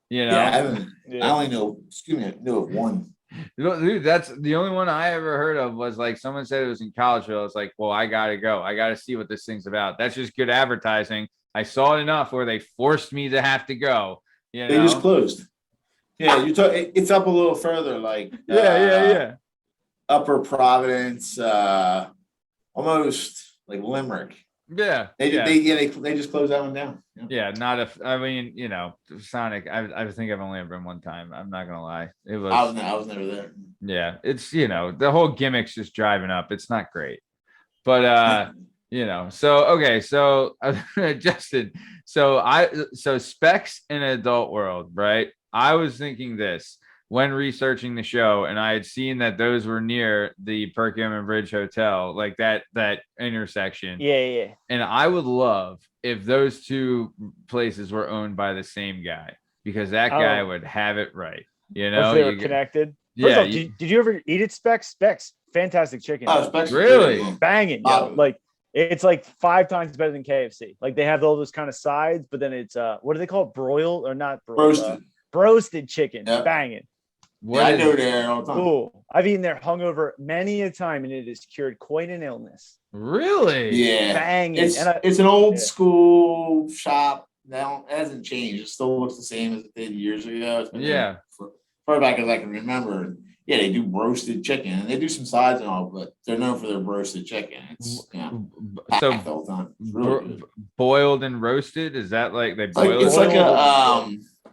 You know? I only know of one. Dude, that's the only one I ever heard of. Was like someone said it was in Collegeville. I was like, well, I gotta go. I gotta see what this thing's about. That's just good advertising. I saw it enough where they forced me to have to go. You know? They just closed. Yeah, it's up a little further, like Upper Providence, almost like Limerick. Yeah, they just closed that one down. I mean, you know, Sonic. I think I've only ever been one time. I'm not gonna lie. It was. I was never there. Yeah, it's, you know, the whole gimmick's just driving up. It's not great, but you know. So okay, so Justin. So specs in an adult world, right? I was thinking this when researching the show, and I had seen that those were near the Perkiomen Bridge Hotel, like that intersection. Yeah. And I would love if those two places were owned by the same guy, because that guy would have it right. You know, if they were connected. Yeah. All, did you ever eat at Specs? Specs, fantastic chicken. Oh, Specs, really banging. Yeah, like it's like 5 times better than KFC. Like they have all those kind of sides, but then it's what do they call it? Broiled or not broiled? Roasted chicken, banging. I go there all the time. Cool. I've eaten there hungover many a time, and it has cured quite an illness. Really? Yeah. Banging. It's an old school shop. Now it hasn't changed. It still looks the same as it did years ago. It's been far back as I can remember. Yeah, they do roasted chicken, and they do some sides and all, but they're known for their roasted chicken. It's packed all the time. It's really good. Boiled and roasted. Is that like they boil it? It's like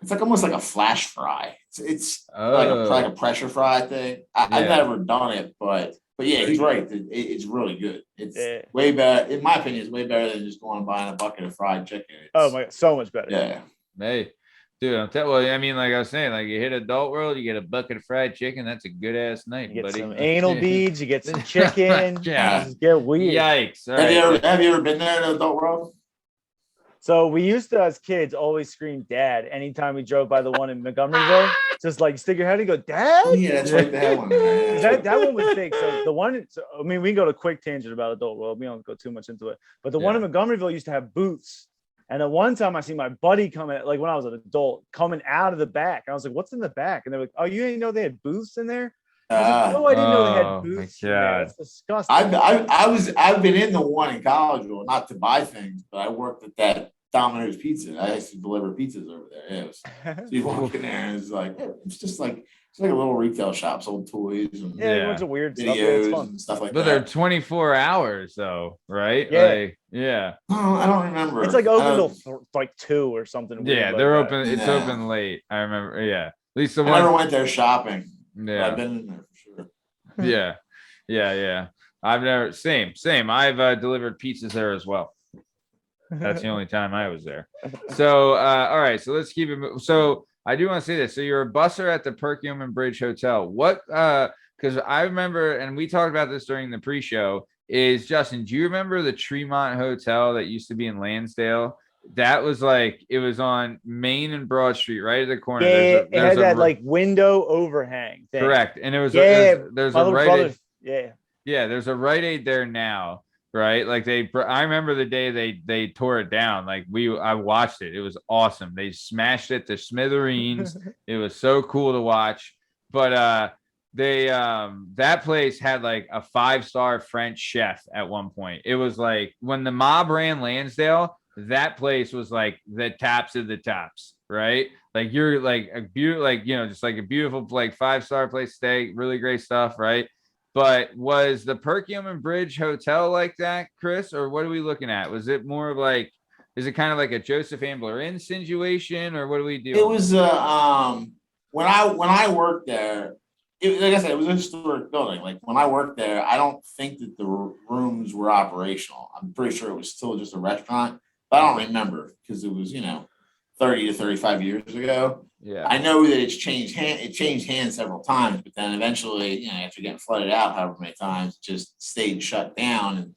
it's like almost like a flash fry. It's like a pressure fry thing. I've never done it, but yeah, he's right. It's really good. It's way better, in my opinion. It's way better than just going and buying a bucket of fried chicken. Oh my God, so much better. Yeah. Hey, dude, I mean, like I was saying, like you hit adult world, you get a bucket of fried chicken. That's a good ass night, you get buddy. some anal beads, you get some chicken. Just get weird. Yikes! Have you ever been there to adult world? So we used to, as kids, always scream "Dad" anytime we drove by the one in Montgomeryville. Just like stick your head and go, "Dad!" Yeah, that's right. That one. that one was big. So the one, I mean, we can go to a quick tangent about adult world. We don't go too much into it. But the one in Montgomeryville used to have booths. And at one time I see my buddy coming, like when I was an adult, coming out of the back. And I was like, "What's in the back?" And they're like, "Oh, you didn't know they had booths in there?" I was like, "No, I didn't know they had booths in there. That's disgusting." I've been in the one in Collegeville, not to buy things, but I worked at that Domino's Pizza. I used to deliver pizzas over there. So you walk in there and it's like, it's like a little retail shop, sold toys and a bunch of weird videos stuff. And stuff like but that. But they're 24 hours though, right? Yeah. Oh, I don't remember. It's like open till like 2 or something. Yeah, they're open. It's open late. I remember. Yeah. At least the one. I never went there shopping. Yeah. I've been in there for sure. Yeah. I've never, same. I've delivered pizzas there as well. That's the only time I was there. So, all right. So let's keep it. So I do want to say this. So you're a busser at the Perkiomen Bridge Hotel. What? Because I remember, and we talked about this during the pre-show. Is Justin? Do you remember the Tremont Hotel that used to be in Lansdale? That was like, it was on Main and Broad Street, right at the corner. Yeah, it had that like window overhang thing. Correct, and it was there's a Rite Aid. Yeah, there's a Rite Aid there now. Right, like I remember the day they tore it down. Like I watched it. It was awesome. They smashed it to smithereens. It was so cool to watch. But that place had like a 5-star French chef at one point. It was like when the mob ran Lansdale, that place was like the tops of the tops. Right, like you're like a beautiful, like, you know, just like a beautiful like 5-star place to stay. Really great stuff. Right. But was the Perkiomen Bridge Hotel like that, Chris, or what are we looking at? Was it more of like Is it kind of like a Joseph Ambler insinuation, or what do we do? It was when I worked there. Like I said, it was a historic building. Like when I worked there, I don't think that the rooms were operational. I'm pretty sure it was still just a restaurant, but I don't remember because it was 30 to 35 years ago. Yeah, I know that it's changed It changed hands several times, but then eventually, after getting flooded out however many times, it just stayed shut down. And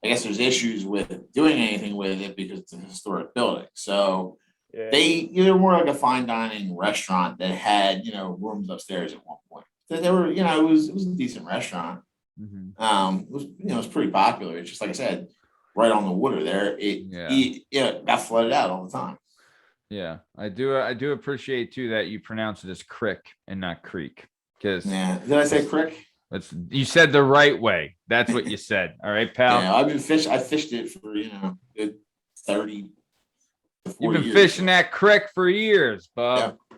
I guess there's issues with doing anything with it because it's a historic building. So they're more like a fine dining restaurant that had rooms upstairs at one point. They were it was a decent restaurant. It was pretty popular. It's just like I said, right on the water there. It got flooded out all the time. Yeah, I do appreciate too that you pronounce it as crick and not creek. Because did I say crick? You said the right way. That's what you said. All right, pal. Yeah, I fished it for good 30. You've been fishing that crick for years, bub. Yeah.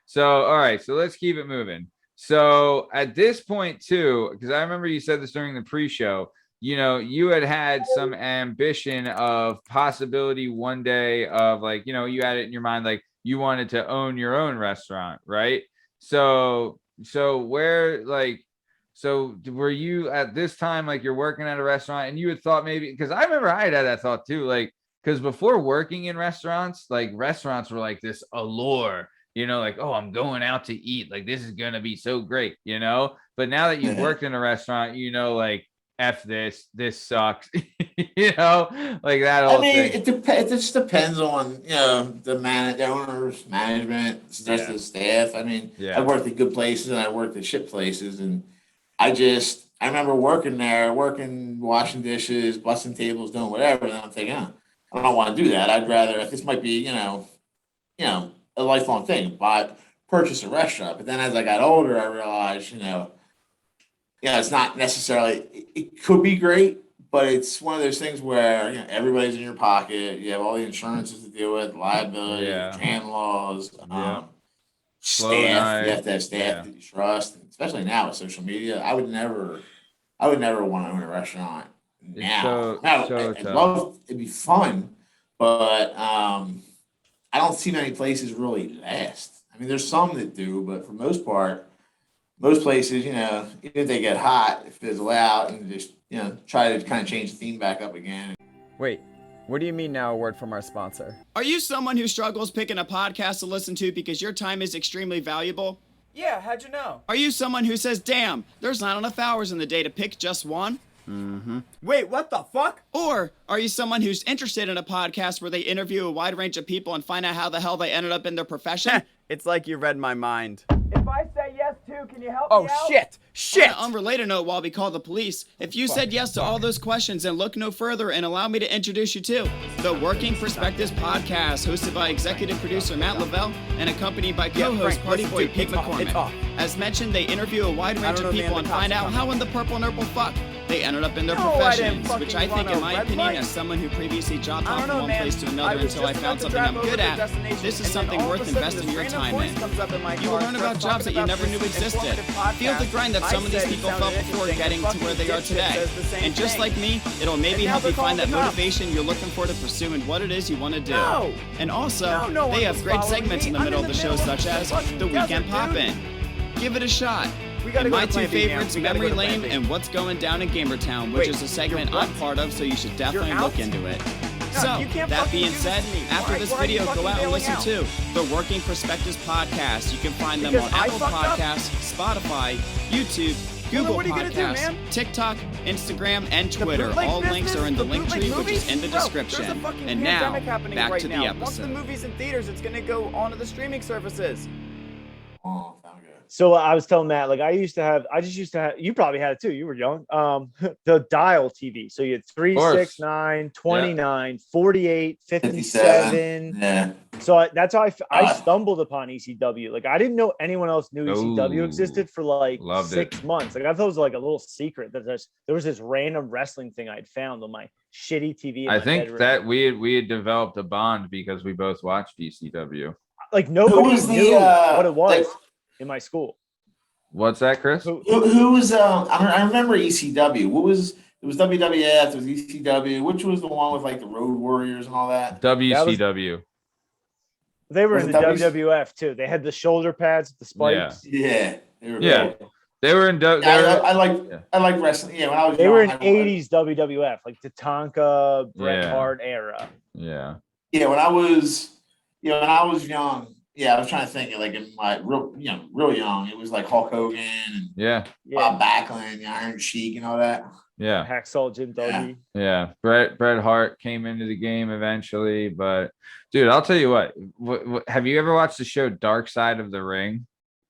So all right, so let's keep it moving. So at this point too, because I remember you said this during the pre-show. You had some ambition of possibility one day of like, you had it in your mind, like you wanted to own your own restaurant, right? So where were you at this time, like you're working at a restaurant and you had thought maybe, because I remember I had that thought too, like, because before working in restaurants, like restaurants were like this allure, like, oh, I'm going out to eat. Like, this is going to be so great, but now that you've worked in a restaurant, like, F this sucks, like that. I mean, it just depends on, the owner's management, the staff. I mean, I worked at good places and I worked at shit places. And I remember working there, washing dishes, busting tables, doing whatever. And I'm thinking, I don't want to do that. I'd rather, this might be, a lifelong thing, purchase a restaurant. But then as I got older, I realized, it's not necessarily, it could be great, but it's one of those things where, everybody's in your pocket. You have all the insurances to deal with, liability, can laws, staff. You have to have staff that you trust, and especially now with social media. I would never want to own a restaurant now. It'd be fun, but I don't see many places really last. I mean, there's some that do, but for the most part, most places, even if they get hot, it fizzle out and just, try to kind of change the theme back up again. Wait, what do you mean now a word from our sponsor? Are you someone who struggles picking a podcast to listen to because your time is extremely valuable? Yeah, how'd you know? Are you someone who says, damn, there's not enough hours in the day to pick just one? Mm-hmm. Wait, what the fuck? Or are you someone who's interested in a podcast where they interview a wide range of people and find out how the hell they ended up in their profession? It's like you read my mind. If I say yes too, can you help me out? Oh, shit! On an unrelated note, while we call the police, if you said yes to all those questions, then look no further and allow me to introduce you to the Working Perspectives Podcast, hosted by executive producer Matt Lavelle and accompanied by co-host Party Boy Pete McCormick. As mentioned, they interview a wide range of people and find out how in the purple nurple fuck they ended up in their professions, which I think, in my opinion, as someone who previously jobbed off from one place to another until I found something I'm good at, this is something worth investing your time in. You will learn about jobs that you never knew existed. Feel the grind that some of these people felt before getting to where they are today. And just like me, it'll maybe help you find that motivation you're looking for to pursue and what it is you want to do. And also, they have great segments in the middle of the show, such as The Weekend Poppin'. Give it a shot. And my two favorites, Memory Lane and What's Going Down in Gamertown, which is a segment I'm part of, so you should definitely look into it. So, that being said, after this video, go out and listen to the Working Perspectives Podcast. You can find them on Apple Podcasts, Spotify, YouTube, Google Podcasts, TikTok, Instagram, and Twitter. All links are in the link tree, which is in the description. And now, back to the episode. Once the movie's in theaters, it's going to go onto the streaming services. Oh, sound good. So I was telling Matt, like I just used to have, you probably had it too. You were young. The dial TV. So you had 3, 6, 9, 29, 48, 57. Yeah. So that's how I stumbled upon ECW. Like I didn't know anyone else knew ECW existed for like 6 months. Like I thought it was like a little secret that there was this random wrestling thing I'd found on my shitty TV. I think bedroom. That we had developed a bond because we both watched ECW. Like nobody knew what it was. In my school. What's that, Chris? Who was I remember ECW. What was It was WWF. It was ECW. Which was the one with like the Road Warriors and all that? WCW. They were Was in it the W? WWF too. They had the shoulder pads with the spikes. Yeah. They were Yeah. cool. They were in. I like wrestling. Yeah, when I was They young, were in I was- '80s WWF, like the Tonka, Bret Yeah. Hart era. Yeah. Yeah, when I was young. Yeah, I was trying to think like in my real young. It was like Hulk Hogan and Yeah. Bob Backlund, the Iron Sheik, and all that. Yeah. Hacksaw Jim Duggan. Yeah. Bret Hart came into the game eventually, but dude, I'll tell you what. Have you ever watched the show Dark Side of the Ring?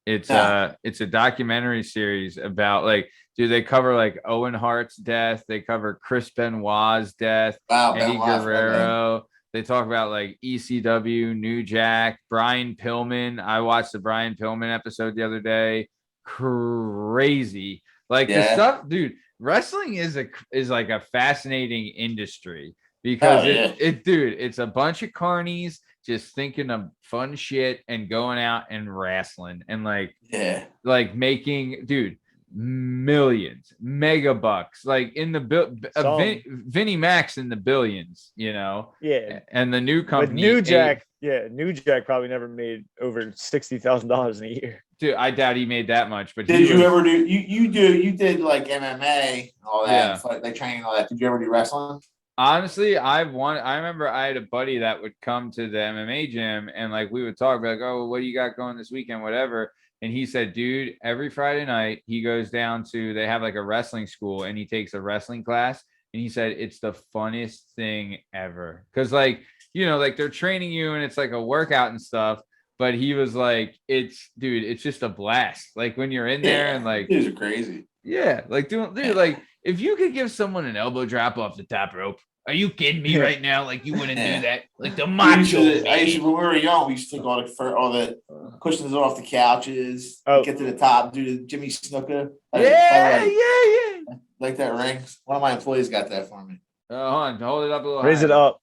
It's No. it's a documentary series about like, dude, they cover like Owen Hart's death, they cover Chris Benoit's death, Wow, Eddie Benoit, Guerrero. They talk about like ECW, New Jack, Brian Pillman. I watched the Brian Pillman episode the other day. Crazy. Like the Yeah. stuff, dude, wrestling is like a fascinating industry because Oh, yeah. it's a bunch of carnies just thinking of fun shit and going out and wrestling and like making, dude, millions, mega bucks, like in the Vinnie Mac's in the billions, you know. Yeah. And the new But company, New Jack probably never made over $60,000 in a year. Dude, I doubt he made that much. But Did you ever do you did like MMA and all that, like training and all that? Did you ever do wrestling? Honestly, I remember I had a buddy that would come to the MMA gym and like we would talk like, oh, what do you got going this weekend, whatever. And he said, dude, every Friday night he goes down to, they have like a wrestling school and he takes a wrestling class. And he said, it's the funnest thing ever. Cause like, you know, like they're training you and it's like a workout and stuff. But he was like, it's just a blast. Like when you're in there and like, these are crazy. Yeah. Like like if you could give someone an elbow drop off the top rope, are you kidding me right now? Like you wouldn't do that. Like the macho. I used to, when we were young, we used to take all the cushions off the couches, get to the top, do the Jimmy Snuka. Yeah. Like that ring. One of my employees got that for me. Hold it up a little. Raise higher. it up.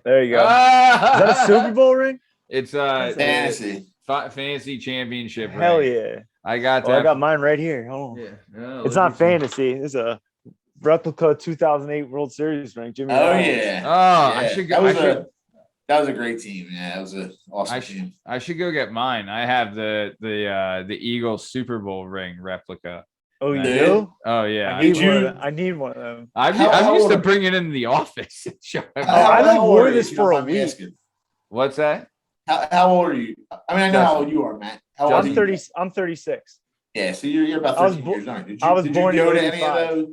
There you go. Is that a Super Bowl ring? It's fantasy championship. Hell ring. yeah. I got that. I got mine right here. Hold on. Yeah. No, it's not fantasy. It's a replica 2008 World Series ring. Jimmy. Yeah. Oh, I should go. That was a great team. Yeah, that was an awesome team. I should go get mine. I have the Eagles Super Bowl ring replica. Oh, you do? Oh yeah. I need one of them. I'm used to bring it into the office. I wore this for a week. What's that? How old are you? I mean, I know how old you are, Matt. I'm 30. I'm 36. Yeah, so you're about 13 years, aren't you? I was born in 85.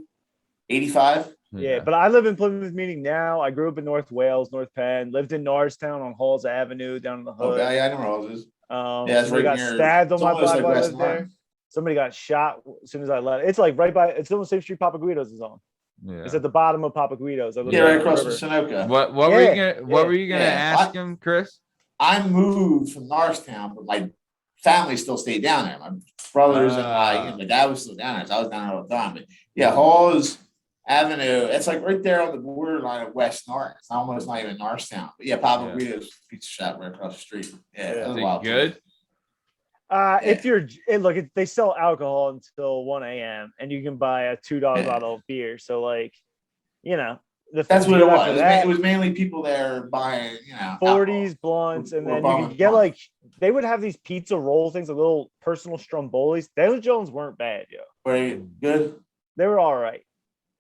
85? Yeah, but I live in Plymouth Meeting now. I grew up in North Wales, North Penn, lived in Norristown on Halls Avenue down in the hood. Okay, I know where Halls is. Somebody got stabbed on my block while I lived there. Somebody got shot as soon as I left. It's like right by, it's on the same street Papa Guido's is on. Yeah. It's at the bottom of Papa Guido's. Right across from Sunoco. What were you gonna ask him, Chris? I moved from Norristown, but my family still stayed down there. My brothers and my dad was still down there, so I was down there all the time. But yeah, Halls Avenue, it's like right there on the borderline of West North. It's almost not even Norristown. But yeah, Papa Guido's pizza shop right across the street. Yeah, that was wild. Good. If you're they sell alcohol until 1 a.m. and you can buy a $2 bottle of beer. So like, you know, that's what it was. It was mainly people there buying, 40s blunts, and then you could get like, they would have these pizza roll things, like little personal strombolis. Those Jones weren't bad, yo. Were they good? They were all right.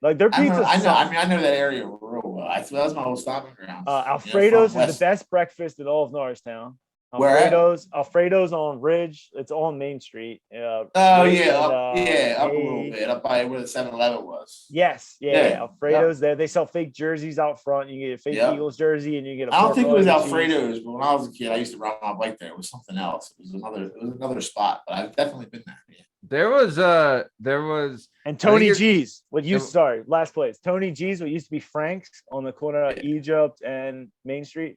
Like their pizza. I know that area real well. That was my old stomping ground. Alfredo's is the best breakfast in all of Norristown. Alfredo's on Ridge. It's on Main Street. Up a little bit, up by where the 7-Eleven was. Yes, Alfredo's there. They sell fake jerseys out front. You get a fake Eagles jersey, and you get a. I don't think it was Alfredo's, but when I was a kid, I used to ride my bike there. It was something else. It was another spot, but I've definitely been there. Yeah. There was and Tony G's. Last place. Tony G's, what used to be Frank's on the corner of Egypt and Main Street.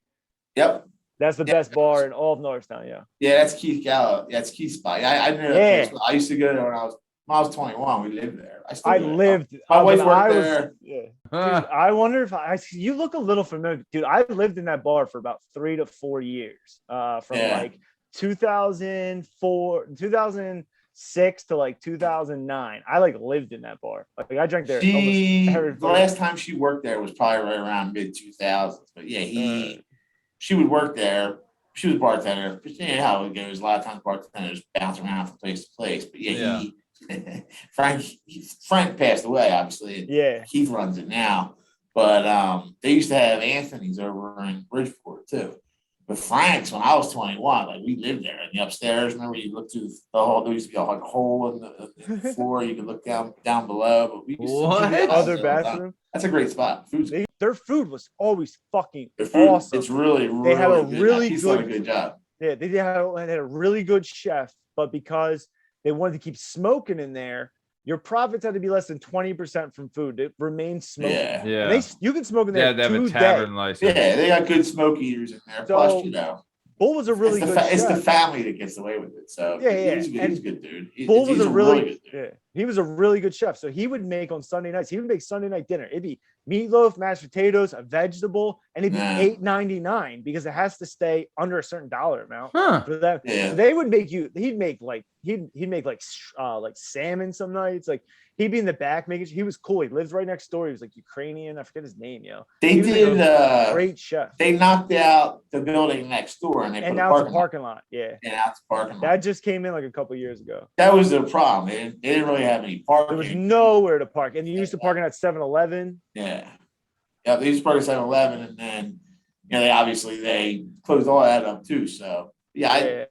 Yep. That's the best bar in all of Norristown, yeah. Yeah, that's Keith Gallo. Yeah, it's Keith's spot. I knew that place. I used to go there when I was 21. We lived there. My wife worked there. Dude, I wonder if you look a little familiar. Dude, I lived in that bar for about 3 to 4 years. From like 2004, 2006 to like 2009. I like lived in that bar. Like I drank there. The last time she worked there was probably right around mid 2000s. But yeah, she would work there. She was a bartender. But you know how it goes. A lot of times bartenders bounce around from place to place. But yeah. Frank passed away, obviously. Yeah. Keith runs it now. But they used to have Anthony's over in Bridgeport too. But Frank's, when I was 21, like we lived there in the upstairs. Remember, you look through the hole. There used to be like a hole in the floor. You could look down below. But we used to the other bathroom. That's a great spot. Their food was always fucking awesome. It's really, really they had a good. really He's good, done a good job. Yeah, they had a really good chef, but because they wanted to keep smoking in there, your profits had to be less than 20% from food. It remained smoking. Yeah. You can smoke in there. Yeah, they have a tavern license. Yeah, they got good smoke eaters in there. So, plus, you know, Bull was a really good chef. It's the family that gets away with it. So he's a good dude. Bull was a really good dude. Yeah, he was a really good chef. So he would make on Sunday nights. He would make Sunday night dinner. It'd be meatloaf, mashed potatoes, a vegetable, and it'd be $8.99 because it has to stay under a certain dollar amount for that. Yeah. So they would make you. He'd make like salmon some nights. Like he'd be in the back making. He was cool. He lives right next door. He was like Ukrainian. I forget his name. They did a great chef. They knocked out the building next door and now it's a parking lot. Yeah. Yeah, now it's a parking lot. That just came in like a couple years ago. That was the problem. They didn't really have any parking. There was nowhere to park, and you used to park in at 7-Eleven. Yeah, they used to park at 7-Eleven, and then they closed all that up too. So I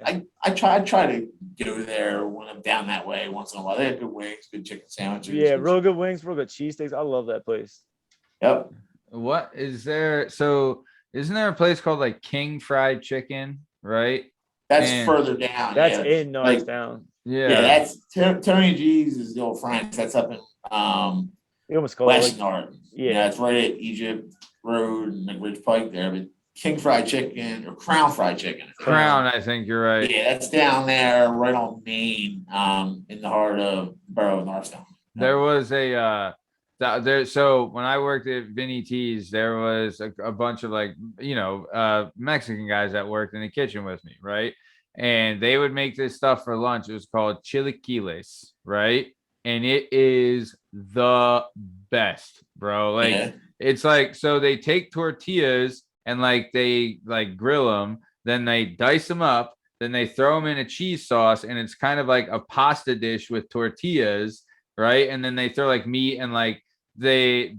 try to go there when I'm down that way once in a while. They have good wings, good chicken sandwiches. Yeah, real good wings, real good cheesesteaks. I love that place. Yep. What is there? So isn't there a place called like King Fried Chicken? Right. That's further down. That's in Norristown. Yeah, that's Tony G's is the old Frank's. That's up in you almost call West it Norton. Yeah, it's right at Egypt Road and Ridge Pike there. But King Fried Chicken or Crown Fried Chicken. Crown, I think you're right. Yeah, that's down there, right on Main, in the heart of borough of Norristown. There was so when I worked at Vinny T's, there was a bunch of Mexican guys that worked in the kitchen with me, right? And they would make this stuff for lunch. It was called chilaquiles, right? And it is the best, bro. It's like, so they take tortillas and they grill them, then they dice them up, then they throw them in a cheese sauce, and it's kind of like a pasta dish with tortillas, right? And then they throw meat and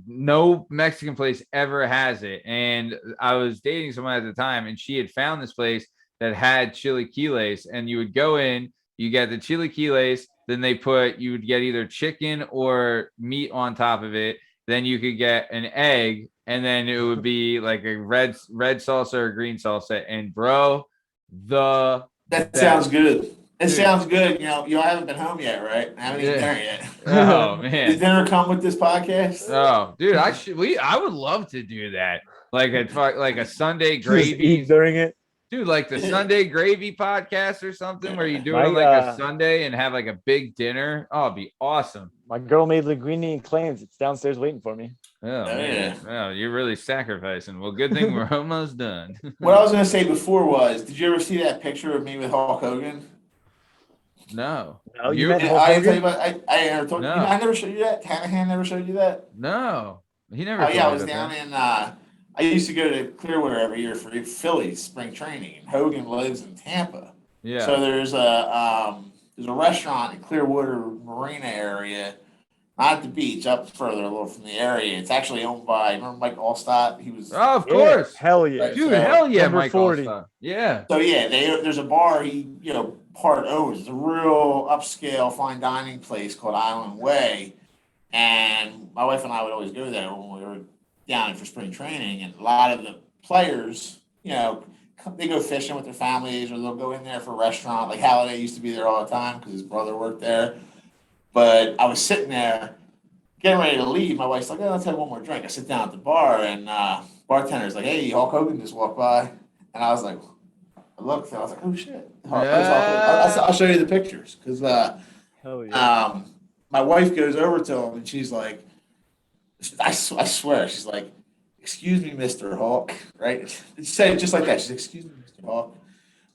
no Mexican place ever has it. And I was dating someone at the time, and she had found this place that had chilaquiles, and you would go in, you get the chilaquiles, then you would get either chicken or meat on top of it. Then you could get an egg, and then it would be like a red salsa or green salsa. And bro, that sounds good. It sounds good. You haven't been home yet, right? I haven't eaten dinner yet. Oh man, did dinner come with this podcast? Oh, dude, I would love to do that. Like a Sunday gravy eat during it. Dude, like the Sunday gravy podcast or something where you do it on a Sunday and have a big dinner. Oh, it'd be awesome. My girl made linguine and clams. It's downstairs waiting for me. Oh, man. Oh, you're really sacrificing. Well, good thing we're almost done. What I was going to say before was, did you ever see that picture of me with Hulk Hogan? No. No, you met Hulk Hogan? I never told you. I never showed you that. Hanahan never showed you that? No. He never. Oh, yeah, I was down in I used to go to Clearwater every year for Phillies spring training. And Hogan lives in Tampa. Yeah. So there's a restaurant in Clearwater Marina area, not at the beach, up further a little from the area. It's actually owned by, remember Mike Allstott? He was. Oh, of course. Hell yeah. Right, Dude, hell yeah, Mike Allstott. Yeah. So yeah, there's a bar he part owns. It's a real upscale fine dining place called Island Way, and my wife and I would always go there when we were down for spring training, and a lot of the players, they go fishing with their families, or they'll go in there for a restaurant. Like Halliday used to be there all the time because his brother worked there. But I was sitting there getting ready to leave. My wife's like, "Oh, let's have one more drink." I sit down at the bar, and bartender's like, "Hey, Hulk Hogan just walked by," and I was like, I looked, and I was like, "Oh shit!" I'll show you the pictures because my wife goes over to him, and she's like, I swear, she's like, "Excuse me, Mr. Hulk," right? She said it just like that. She's like, "Excuse me, Mr. Hulk."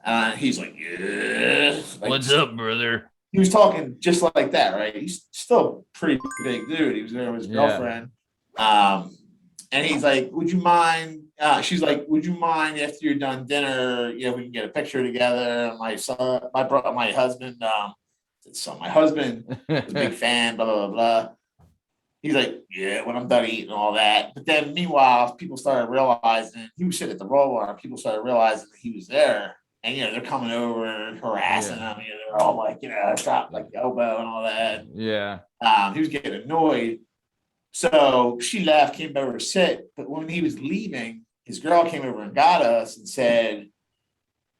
And he's like, "Yeah." What's up, brother? he was talking just like that, right? He's still a pretty big dude. He was there with his girlfriend. And he's like, would you mind? She's like, would you mind after you're done dinner, we can get a picture together? My husband, my husband was a big fan, blah, blah, blah, blah. He's like, yeah, when I'm done eating and all that. But then meanwhile, people started realizing, he was sitting at the roll bar, people started realizing that he was there. And, they're coming over and harassing him. They're all like, shot like the elbow and all that. Yeah. He was getting annoyed. So she left, came over to sit. But when he was leaving, his girl came over and got us and said,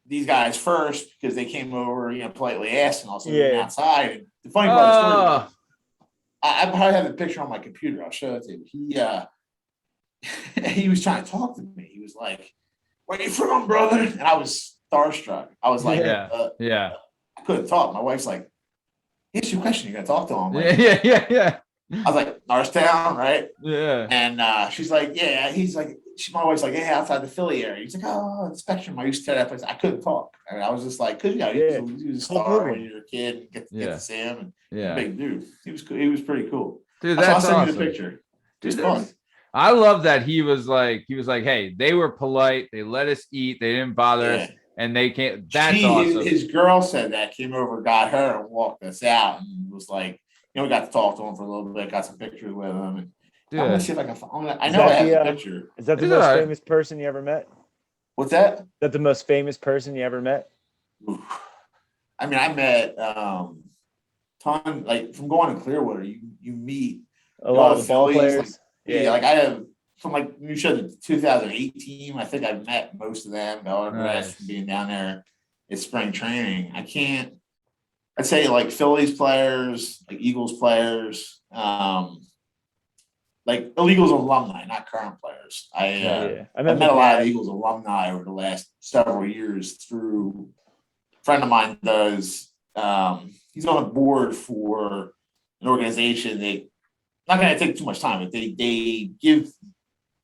these guys first, because they came over, politely asking us outside. And the funny part of the story, I probably have the picture on my computer. I'll show it to you. He was trying to talk to me. He was like, where you from, brother? And I was starstruck. I was like, I couldn't talk. My wife's like, here's your question. You're going to talk to him. Like, yeah. I was like, Norristown, right? Yeah. And she's like, yeah. He's like, my wife's like, yeah, outside the Philly area. He's like, oh, the Spectrum. I used to tell that place. I couldn't talk. And I was just like, he was a star when you were a kid and get to see him. And big dude. He was cool. He was pretty cool. Dude, that's I'll awesome. send you the picture. Dude, I love that he was like, hey, they were polite. They let us eat. They didn't bother us. And they can't. That's awesome. His girl said that, came over, got her, and walked us out, and was like, we got to talk to him for a little bit, got some pictures with him. And I'm gonna see if I can find. I know I have a picture. Is that the most famous person you ever met? What's that? Is that the most famous person you ever met? I mean, I met ton, like from going to Clearwater, you meet a lot of the ball players. Like I have from like you showed the 2008 team. I think I've met most of them. Nice. From being down there at spring training. I'd say like Phillies players, like Eagles players, like Eagles alumni, not current players. I met a lot of Eagles alumni over the last several years through a friend of mine does. He's on a board for an organization. They not going to take too much time, but they give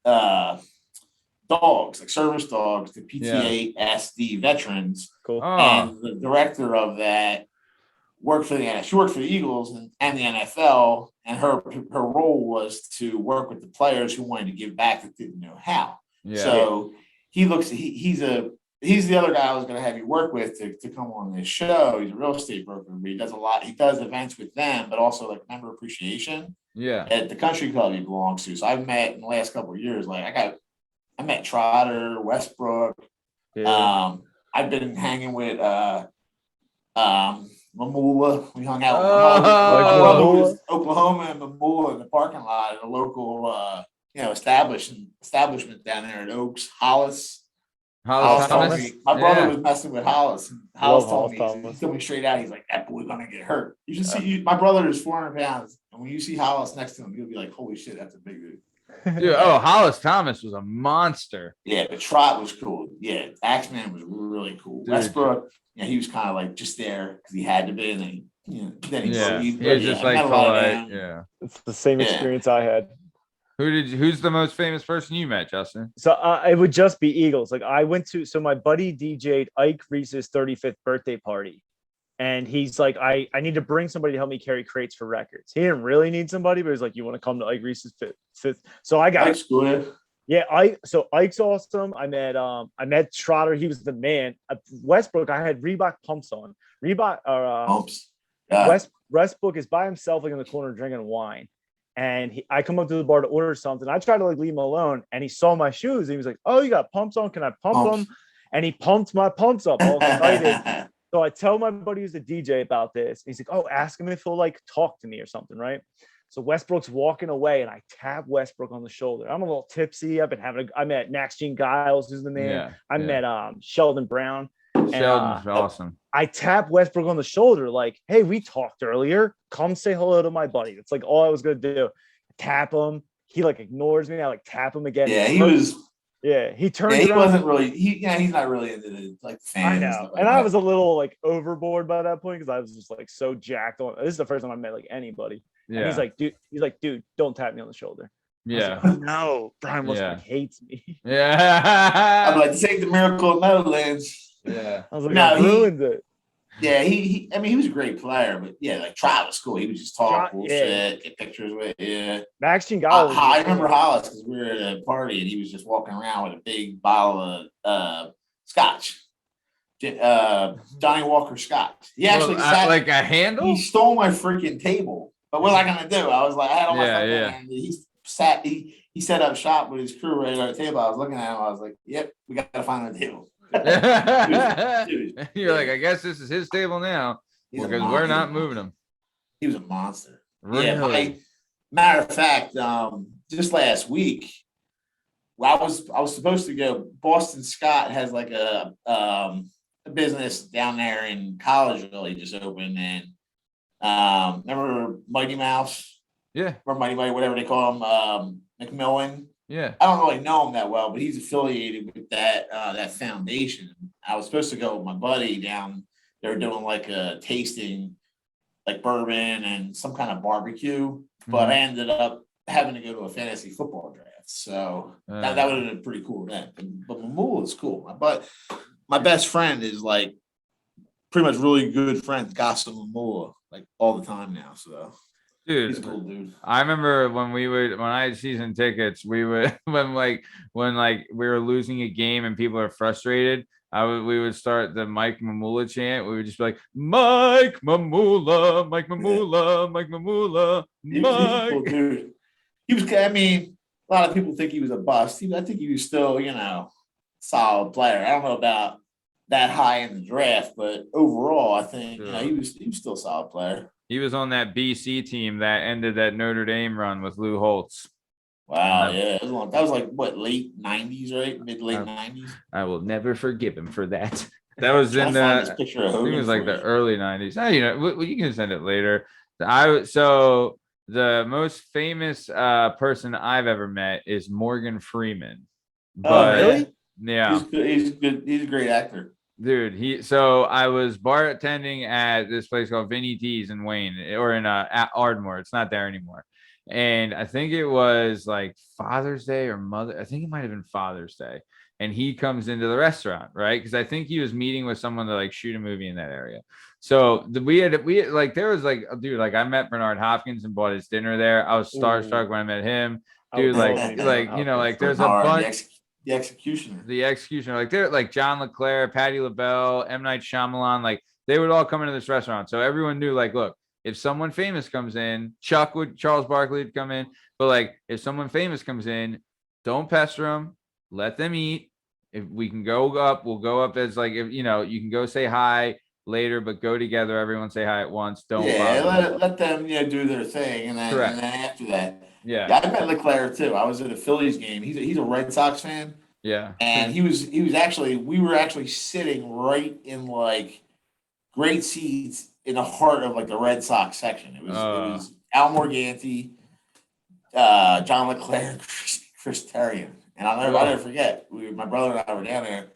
dogs, like service dogs, to PTSD veterans. Cool. And the director of that worked for she worked for the Eagles and the NFL, and her role was to work with the players who wanted to give back that didn't know how. So he's the other guy I was going to have you work with to come on this show. He's a real estate broker, but he does a lot. He does events with them, but also like member appreciation. Yeah, at the country club he belongs to. So I've met in the last couple of years. Like I met Trotter, Westbrook. I've been hanging with Mamula. We hung out with my brother was Oklahoma and Mamula in the parking lot at a local establishment down there at Oaks. Hollis Thomas. My brother was messing with Hollis. Hollis told me straight out, he's like, that boy's gonna get hurt. You should see my brother is 400 pounds, and when you see Hollis next to him, you'll be like, holy shit, that's a big dude. Dude, Hollis Thomas was a monster. Yeah, but Trot was cool. Yeah, Axeman was really cool. Dude. Westbrook, he was kind of like just there because he had to be, and then he was just like polite. Yeah, it's the same experience I had. Who's the most famous person you met, Justin? So it would just be Eagles. Like I went to, so my buddy DJ'd Ike Reese's 35th birthday party. And he's like, I need to bring somebody to help me carry crates for records. He didn't really need somebody, but he's like, you want to come to Ike Reese's fifth? So I got Ike's good. Yeah, Ike's awesome. I met Trotter. He was the man. Westbrook, I had Reebok pumps on. Pumps. Westbrook is by himself, like in the corner drinking wine. And I come up to the bar to order something. I tried to like leave him alone, and he saw my shoes. And he was like, "Oh, you got pumps on? Can I pump them?" And he pumped my pumps up, all excited. So I tell my buddy who's a DJ about this. He's like, "Oh, ask him if he'll like talk to me or something, right?" So Westbrook's walking away, and I tap Westbrook on the shoulder. I'm a little tipsy. I met Maxine Giles, who's the man. I met Sheldon Brown. Sheldon's awesome. I tap Westbrook on the shoulder, like, "Hey, we talked earlier. Come say hello to my buddy." That's like all I was gonna do. Tap him. He like ignores me. I like tap him again. Yeah, he was. Yeah, he turned. He wasn't really. He's not really into the like fans. I know, and I was a little like overboard by that point because I was just like so jacked on. This is the first time I met like anybody. Yeah. And he's like, dude, don't tap me on the shoulder. Yeah. Like, no, Brian Westbrook hates me. Yeah. I'm like, take the Miracle of Meadowlands. Yeah. I was like, I ruined it. Yeah, I mean, he was a great player, but yeah, like Trot was cool. He would just talk bullshit, get pictures with. Yeah, Max Gingal. I remember Hollis because we were at a party and he was just walking around with a big bottle of scotch. Johnny Walker Scotch. He actually sat like a handle. He stole my freaking table. But what am I gonna do? I was like, I had all my stuff there, and he sat. He set up shop with his crew right at the table. I was looking at him. I was like, "Yep, we got to find a table." You're like, I guess this is his table now because we're not moving him. He was a monster. Really? Yeah. Matter of fact, just last week, I was supposed to go. Boston Scott has like a business down there in Collegeville. He just opened, and remember Mighty Mouse? Yeah. Or Mighty, whatever they call him, McMillan. Yeah. I don't really know him that well, but he's affiliated with that foundation. I was supposed to go with my buddy down. They were doing like a tasting, like bourbon and some kind of barbecue, but I ended up having to go to a fantasy football draft. So that would have been a pretty cool event. But Mamula is cool. But my best friend is like pretty much really good friends, Gossip Mamula, like all the time now. So dude, he's a cool dude. I remember when I had season tickets, we would when we were losing a game and people are frustrated. We would start the Mike Mamula chant. We would just be like, Mike Mamula, Mike Mamula, Mike Mamula, Mike. He was a cool dude. He was. I mean, a lot of people think he was a bust. I think he was still, solid player. I don't know about that high in the draft, but overall, I think he was still a solid player. He was on that BC team that ended that Notre Dame run with Lou Holtz. Wow, yeah. That was like, what, late 90s, right? Mid-late 90s? I will never forgive him for that. That was in I think it was like the early 90s. You can send it later. So the most famous person I've ever met is Morgan Freeman. But, really? Yeah. He's good. He's a great actor. Dude, so I was bartending at this place called Vinny T's in Wayne, or in at Ardmore. It's not there anymore. And I think it was like Father's Day or I think it might have been Father's Day. And he comes into the restaurant, right? Because I think he was meeting with someone to like shoot a movie in that area. So we had like, there was like, dude, like I met Bernard Hopkins and bought his dinner there. I was starstruck when I met him. Dude, like there's a bunch. The executioner, like they're like John LeClaire, Patti LaBelle, M. Night Shyamalan, like they would all come into this restaurant. So everyone knew, like, look, if someone famous comes in, Charles Barkley would come in, but like if someone famous comes in, don't pester them, let them eat. If we can go up, we'll go up as like, if you can go say hi later, but go together. Everyone say hi at once. Don't let them do their thing, and then after that. Yeah, I met LeClaire too. I was at a Phillies game. He's a Red Sox fan. Yeah, and we were actually sitting right in like great seats in the heart of like the Red Sox section. It was Al Morganti, John LeClaire, Chris Terrian, and I'll never forget. My brother and I were down there,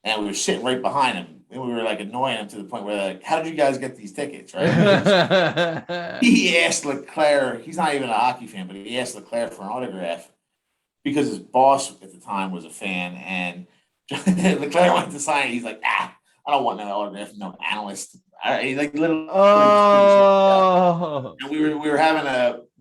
and we were sitting right behind him. And we were like annoying him to the point where like, how did you guys get these tickets? Right? He asked LeClaire, he's not even a hockey fan, but he asked LeClaire for an autograph because his boss at the time was a fan. And LeClaire went to sign it. He's like, I don't want no autograph, no analyst. He like literally. And we were having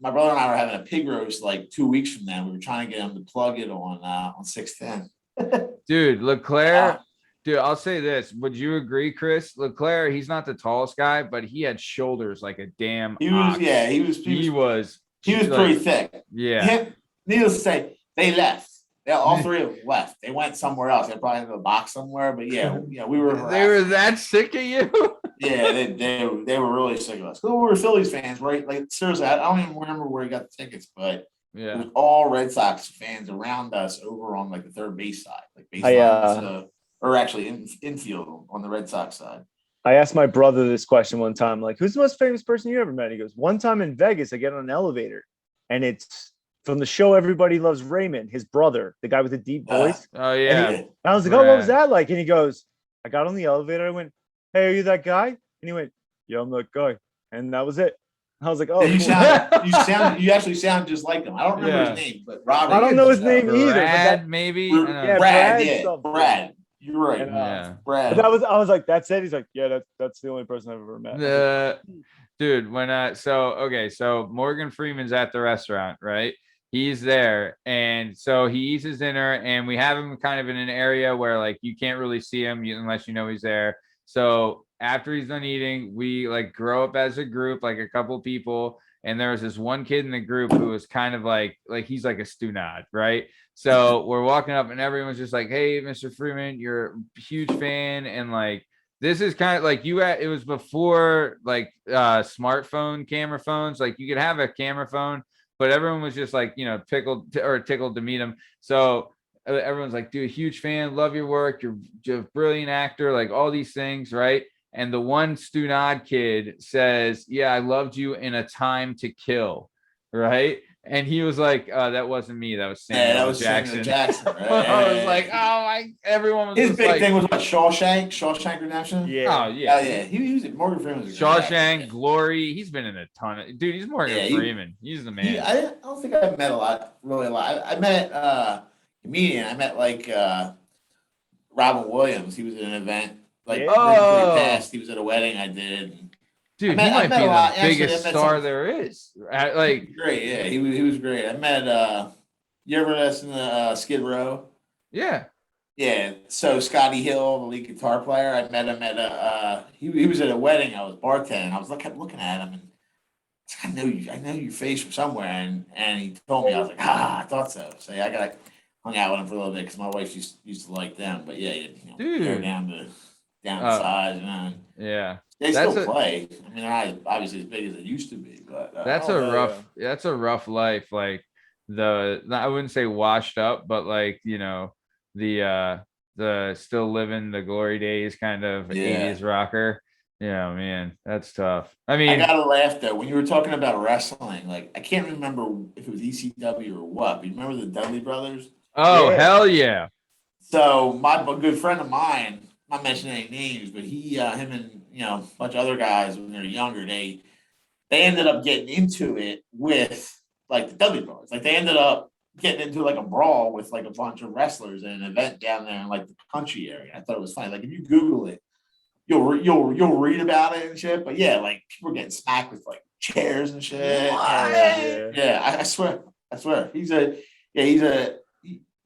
my brother and I were having a pig roast like 2 weeks from then. We were trying to get him to plug it on 610. Dude, LeClaire. Dude, I'll say this. Would you agree, Chris? LeClaire, he's not the tallest guy, but he had shoulders like a damn ox. He was pretty thick. Yeah. Needless to say, they left. All three of them left. They went somewhere else. They probably in a box somewhere. But we were. They were that sick of you? Yeah, they were really sick of us. We were Phillies fans, right? Like seriously, I don't even remember where he got the tickets, but it was all Red Sox fans around us over on like the third base side, like baseline. Or actually infield on the Red Sox side. I asked my brother this question one time, like, who's the most famous person you ever met? He goes, one time in Vegas, I get on an elevator, and it's from the show Everybody Loves Raymond, his brother, the guy with the deep voice. Oh, yeah. And I was like, oh, what was that like? And he goes, I got on the elevator. I went, hey, are you that guy? And he went, yeah, I'm that guy. And that was it. I was like, oh, you actually sound just like him. I don't remember his name, but Robert. I don't know his name either. Brad, maybe. Brad. You're right. And, Yeah. Brad. but I was like, that's it. He's like, yeah, that's the only person I've ever met. Dude, when so Morgan Freeman's at the restaurant, right? He's there, and so he eats his dinner, and we have him kind of in an area where like you can't really see him unless you know he's there. So after he's done eating, we like grow up as a group, like a couple people, and there was this one kid in the group who was kind of like he's like a stunad, right? So we're walking up, and everyone's just like, "Hey, Mr. Freeman, you're a huge fan," and like. This is kind of like it was before like smartphone camera phones. Like you could have a camera phone, but everyone was just like, tickled to meet him. So everyone's like, dude, huge fan, love your work. You're a brilliant actor, like all these things, right? And the one Stunad kid says, yeah, I loved you in A Time to Kill, right? And he was like, that wasn't me. That was Samuel Jackson. Jackson, right? I was like, everyone was his big like, thing was what, Shawshank Redemption? Yeah. Oh, yeah. Oh, yeah. He was Morgan Freeman was Shawshank, Glory. He's been in a ton of dude. He's Morgan Freeman. He's the man. I don't think I've met a lot. I met comedian. I met like Robin Williams. He was at an event like past. He was at a wedding I did. Dude, he might be the biggest star there is. Like great, yeah. He was great. I met you ever listen to Skid Row? Yeah. Yeah. So Scotty Hill, the lead guitar player, I met him at he was at a wedding. I was bartending. I was kept looking at him and I know your face from somewhere, and he told me. I was like, I thought so. So yeah, I hung out with him for a little bit because my wife used to like them. But yeah, dude, down to size, man. Yeah. They still play. I mean, they're not obviously as big as they used to be, but that's a rough life. Like I wouldn't say washed up, but like the still living the glory days kind of 80s rocker. Yeah, man, that's tough. I mean, I gotta laugh though when you were talking about wrestling. Like, I can't remember if it was ECW or what. But you remember the Dudley Brothers? Oh, hell yeah! So my good friend of mine, I'm not mentioning any names, but him and a bunch of other guys when they're younger, they ended up getting into it with like the Dudley Brothers. Like they ended up getting into like a brawl with like a bunch of wrestlers in an event down there in like the country area. I thought it was funny. Like if you Google it, you'll read about it and shit. But yeah, like people were getting smacked with like chairs and shit. Yeah, I swear. He's a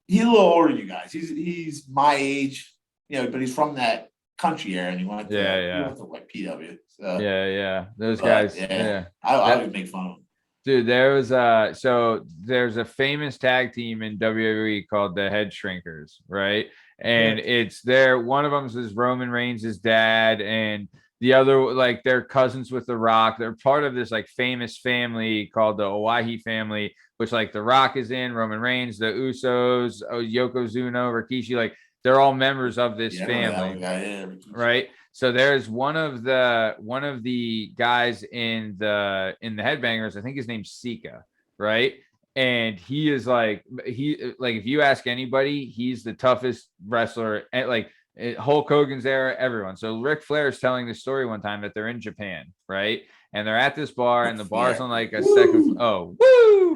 little older than you guys. He's my age, but he's from that country area, and he went to like PW. So yeah, those guys. Yeah, I always make fun of them. Dude, there's a famous tag team in WWE called the Head Shrinkers, right? And it's one of them is Roman Reigns' dad, and the other, like, they're cousins with The Rock. They're part of this like famous family called the Owahi family, which like The Rock is in, Roman Reigns, the Usos, Yokozuna, Rikishi, like they're all members of this family, right? So there's one of the guys in the Headbangers. I think his name's Sika, right? And he is like if you ask anybody, he's the toughest wrestler. And like Hulk Hogan's there, everyone. So Ric Flair is telling the story one time that they're in Japan, right? And they're at this bar, and the bar's on like a second. Oh, woo!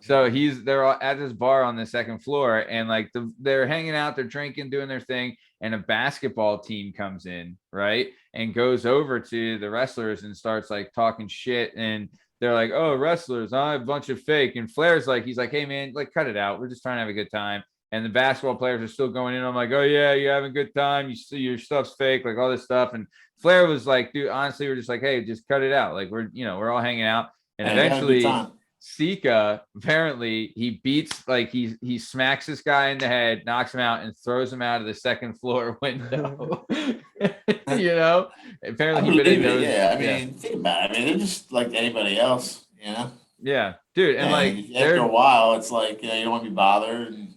So they're at this bar on the second floor, and like they're hanging out, they're drinking, doing their thing, and a basketball team comes in, right, and goes over to the wrestlers and starts like talking shit, and they're like, "Oh, wrestlers, a bunch of fake." And Flair's like, he's like, "Hey man, like cut it out. We're just trying to have a good time." And the basketball players are still going in. I'm like, "Oh yeah, you're having a good time. You see your stuff's fake, like all this stuff." And Flair was like, "Dude, honestly, we're just like, hey, just cut it out. Like we're all hanging out." And eventually, Sika apparently he beats, like he smacks this guy in the head, knocks him out, and throws him out of the second floor window. Apparently he knows. Yeah, I mean, think about it. I mean, they're just like anybody else, Yeah, dude, and like after a while, it's like you don't want to be bothered. And,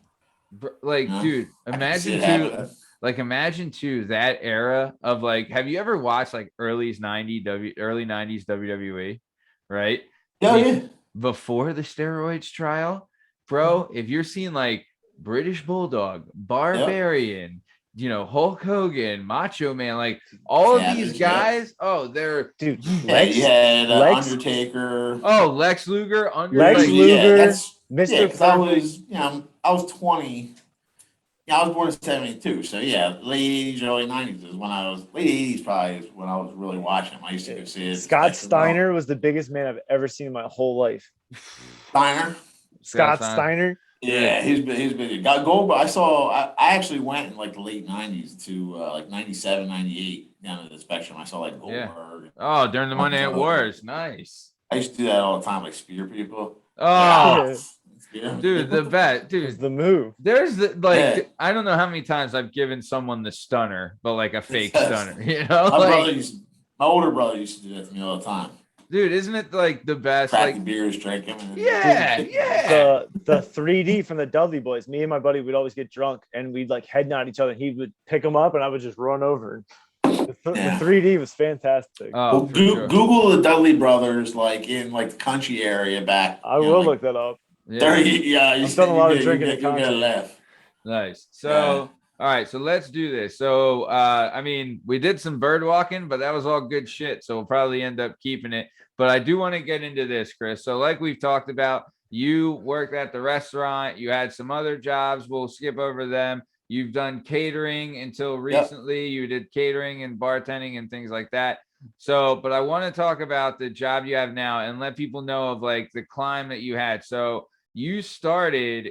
dude, imagine that era of like, have you ever watched like early 90s WWE, right? Yeah. Before the steroids trial, bro, if you're seeing like British Bulldog, Barbarian, Hulk Hogan, Macho Man, like all of these guys, they're Lex, Undertaker. Oh, Lex Luger, Lex Luger, Mr. I was 20. I was born in 72. So yeah, late 80s, early 90s is when I was, late 80s probably is when I was really watching him. I used to go see it. Scott Steiner was the biggest man I've ever seen in my whole life. Steiner? Scott Steiner? Yeah, he's been got Goldberg. I actually went in like the late 90s to like 97, 98 down to the Spectrum. I saw like Goldberg. Oh, during the Monday Night Wars. Nice. I used to do that all the time, like spear people. Oh, Yeah. dude, the bet, dude. It's the move. There's the I don't know how many times I've given someone the stunner, but like a fake stunner, you know? My older brother used to do that to me all the time. Dude, isn't it like the best? Crack like the beers, drink them. Yeah. The 3D from the Dudley Boys. Me and my buddy would always get drunk and we'd like head nod each other. He would pick them up and I would just run over. The 3D was fantastic. Oh, Google the Dudley brothers like in like the country area back. I will look that up. Yeah, I've done a lot of drinking at You'll get a laugh. Nice. So all right, so let's do this. So I mean, we did some bird walking, but that was all good shit. So we'll probably end up keeping it. But I do want to get into this, Chris. So like we've talked about, you worked at the restaurant, you had some other jobs. We'll skip over them. You've done catering until recently. You did catering and bartending and things like that. So, but I want to talk about the job you have now and let people know of like the climb that you had. So you started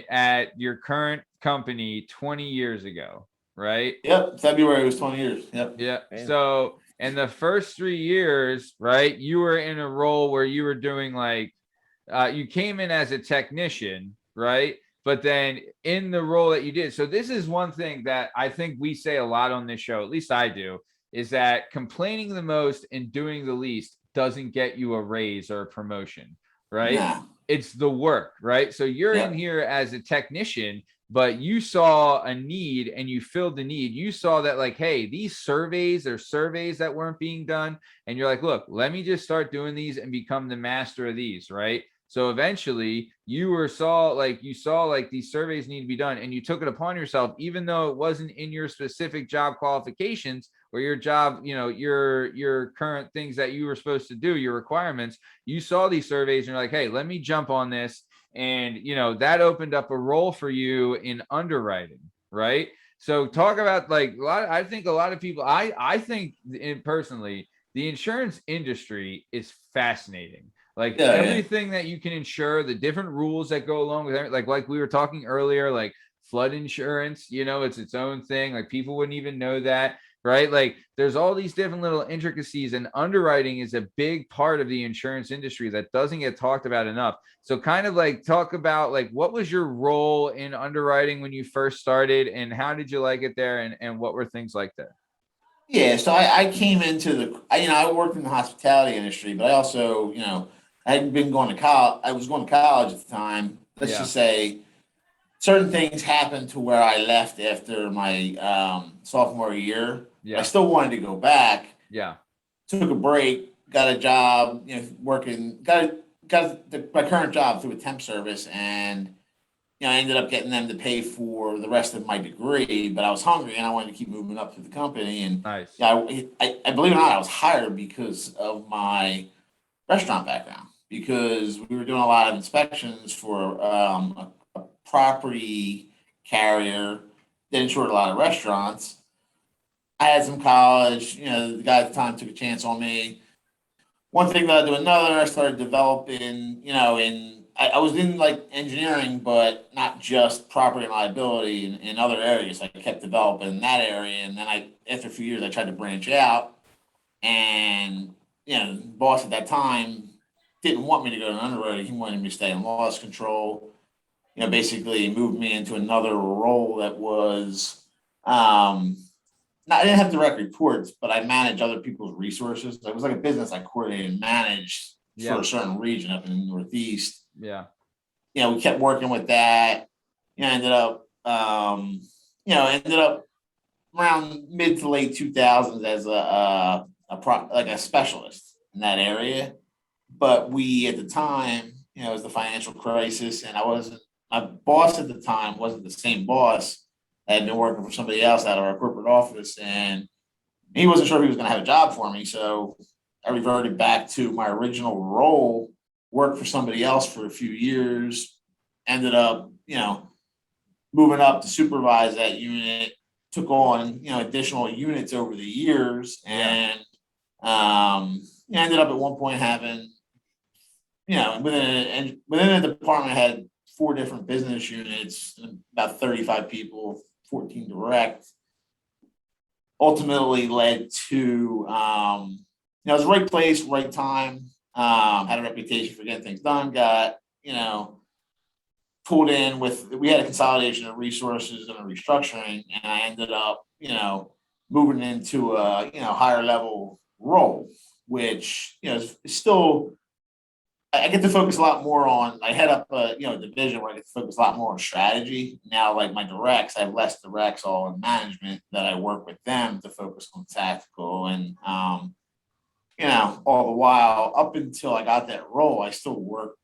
at your current company 20 years ago, right? Yep. February was 20 years. Yep. Yeah. So, and the first 3 years, right, you were in a role where you were doing like, you came in as a technician, right? But then in the role that you did. So this is one thing that I think we say a lot on this show, at least I do, is that complaining the most and doing the least doesn't get you a raise or a promotion, right? Yeah. It's the work, right? So you're in here as a technician, but you saw a need and you filled the need. You saw that like, hey, these surveys are surveys that weren't being done. And you're like, look, let me just start doing these and become the master of these, right? So eventually you saw these surveys need to be done and you took it upon yourself, even though it wasn't in your specific job qualifications or your job, you know, your current things that you were supposed to do, your requirements. You saw these surveys and you're like, hey, let me jump on this. And, you know, that opened up a role for you in underwriting, right? So talk about like I think a lot of people, I think personally, the insurance industry is fascinating. Like everything that you can insure, the different rules that go along with it, like we were talking earlier, like flood insurance, you know, it's its own thing. Like people wouldn't even know that, right? Like there's all these different little intricacies, and underwriting is a big part of the insurance industry that doesn't get talked about enough. So kind of like talk about like what was your role in underwriting when you first started and how did you like it there and what were things like there? Yeah, so I came into I worked in the hospitality industry, but I also, I had been going to college. I was going to college at the time. Let's just say certain things happened to where I left after my sophomore year. Yeah. I still wanted to go back. Yeah. Took a break, got a job, working, got my current job through a temp service, and I ended up getting them to pay for the rest of my degree, but I was hungry and I wanted to keep moving up through the company. And nice. I believe it or not, I was hired because of my restaurant background, because we were doing a lot of inspections for a property carrier that insured a lot of restaurants. I had some college, the guy at the time took a chance on me. One thing led to another. I started developing, I was in like engineering, but not just property and liability in other areas. I kept developing in that area. And then after a few years, I tried to branch out, and, the boss at that time didn't want me to go to underwriting. He wanted me to stay in loss control, basically moved me into another role that was, I didn't have direct reports, but I managed other people's resources. It was like a business I coordinated and managed for a certain region up in the Northeast. Yeah. We kept working with that. Ended up around mid to late 2000s as a specialist in that area. But we, at the time, it was the financial crisis, and my boss at the time wasn't the same boss. I had been working for somebody else out of our corporate office, and he wasn't sure if he was going to have a job for me. So I reverted back to my original role, worked for somebody else for a few years, ended up, moving up to supervise that unit, took on, additional units over the years, and ended up at one point having, within the department, I had 4 different business units, about 35 people, 14 direct. Ultimately led to, it was the right place, right time. Had a reputation for getting things done. Got, pulled in we had a consolidation of resources and a restructuring, and I ended up, moving into a, higher level role, which, is still, I get to focus a lot more on, I head up a, division where I get to focus a lot more on strategy. Now, like my directs, I have less directs all in management that I work with them to focus on tactical. And, all the while, up until I got that role, I still work,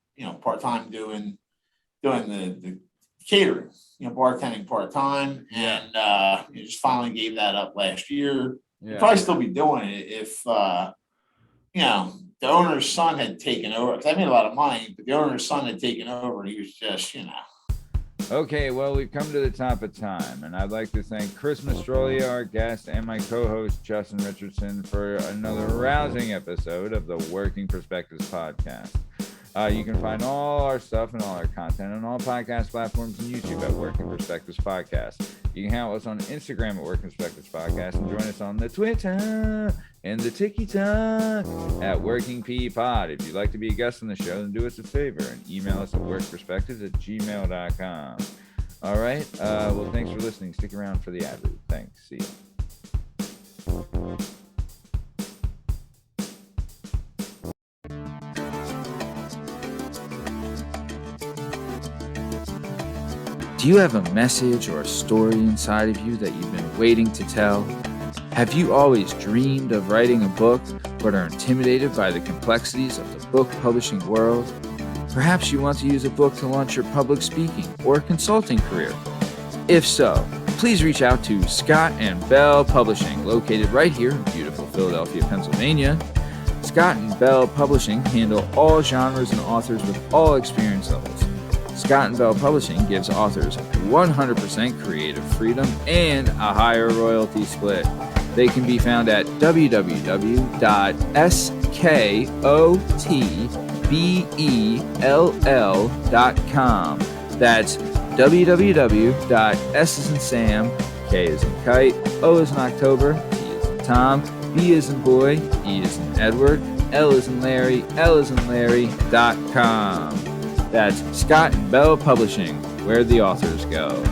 part-time doing the catering, bartending part-time. And just finally gave that up last year. Yeah. Probably still be doing it if, the owner's son had taken over, because I made a lot of money, but the owner's son had taken over. He was just, Okay, well, we've come to the top of time, and I'd like to thank Chris Mastrolia, our guest, and my co-host, Justin Richardson, for another rousing episode of the Working Perspectives podcast. You can find all our stuff and all our content on all podcast platforms and YouTube at Working Perspectives Podcast. You can hang out with us on Instagram at Working Perspectives Podcast and join us on the Twitter and the TikTok at Working P Pod. If you'd like to be a guest on the show, then do us a favor and email us at workperspectives@gmail.com. All right. Well, thanks for listening. Stick around for the ad read. Thanks. See you. Do you have a message or a story inside of you that you've been waiting to tell? Have you always dreamed of writing a book, but are intimidated by the complexities of the book publishing world? Perhaps you want to use a book to launch your public speaking or consulting career. If so, please reach out to Scott and Bell Publishing, located right here in beautiful Philadelphia, Pennsylvania. Scott and Bell Publishing handle all genres and authors with all experience levels. Scott & Bell Publishing gives authors 100% creative freedom and a higher royalty split. They can be found at www.skotbell.com. That's www.s as in Sam, K as in Kite, O as in October, T as in Tom, B as in Boy, E as in Edward, L as in Larry, L as in Larry.com. That's Scott and Bell Publishing, where the authors go.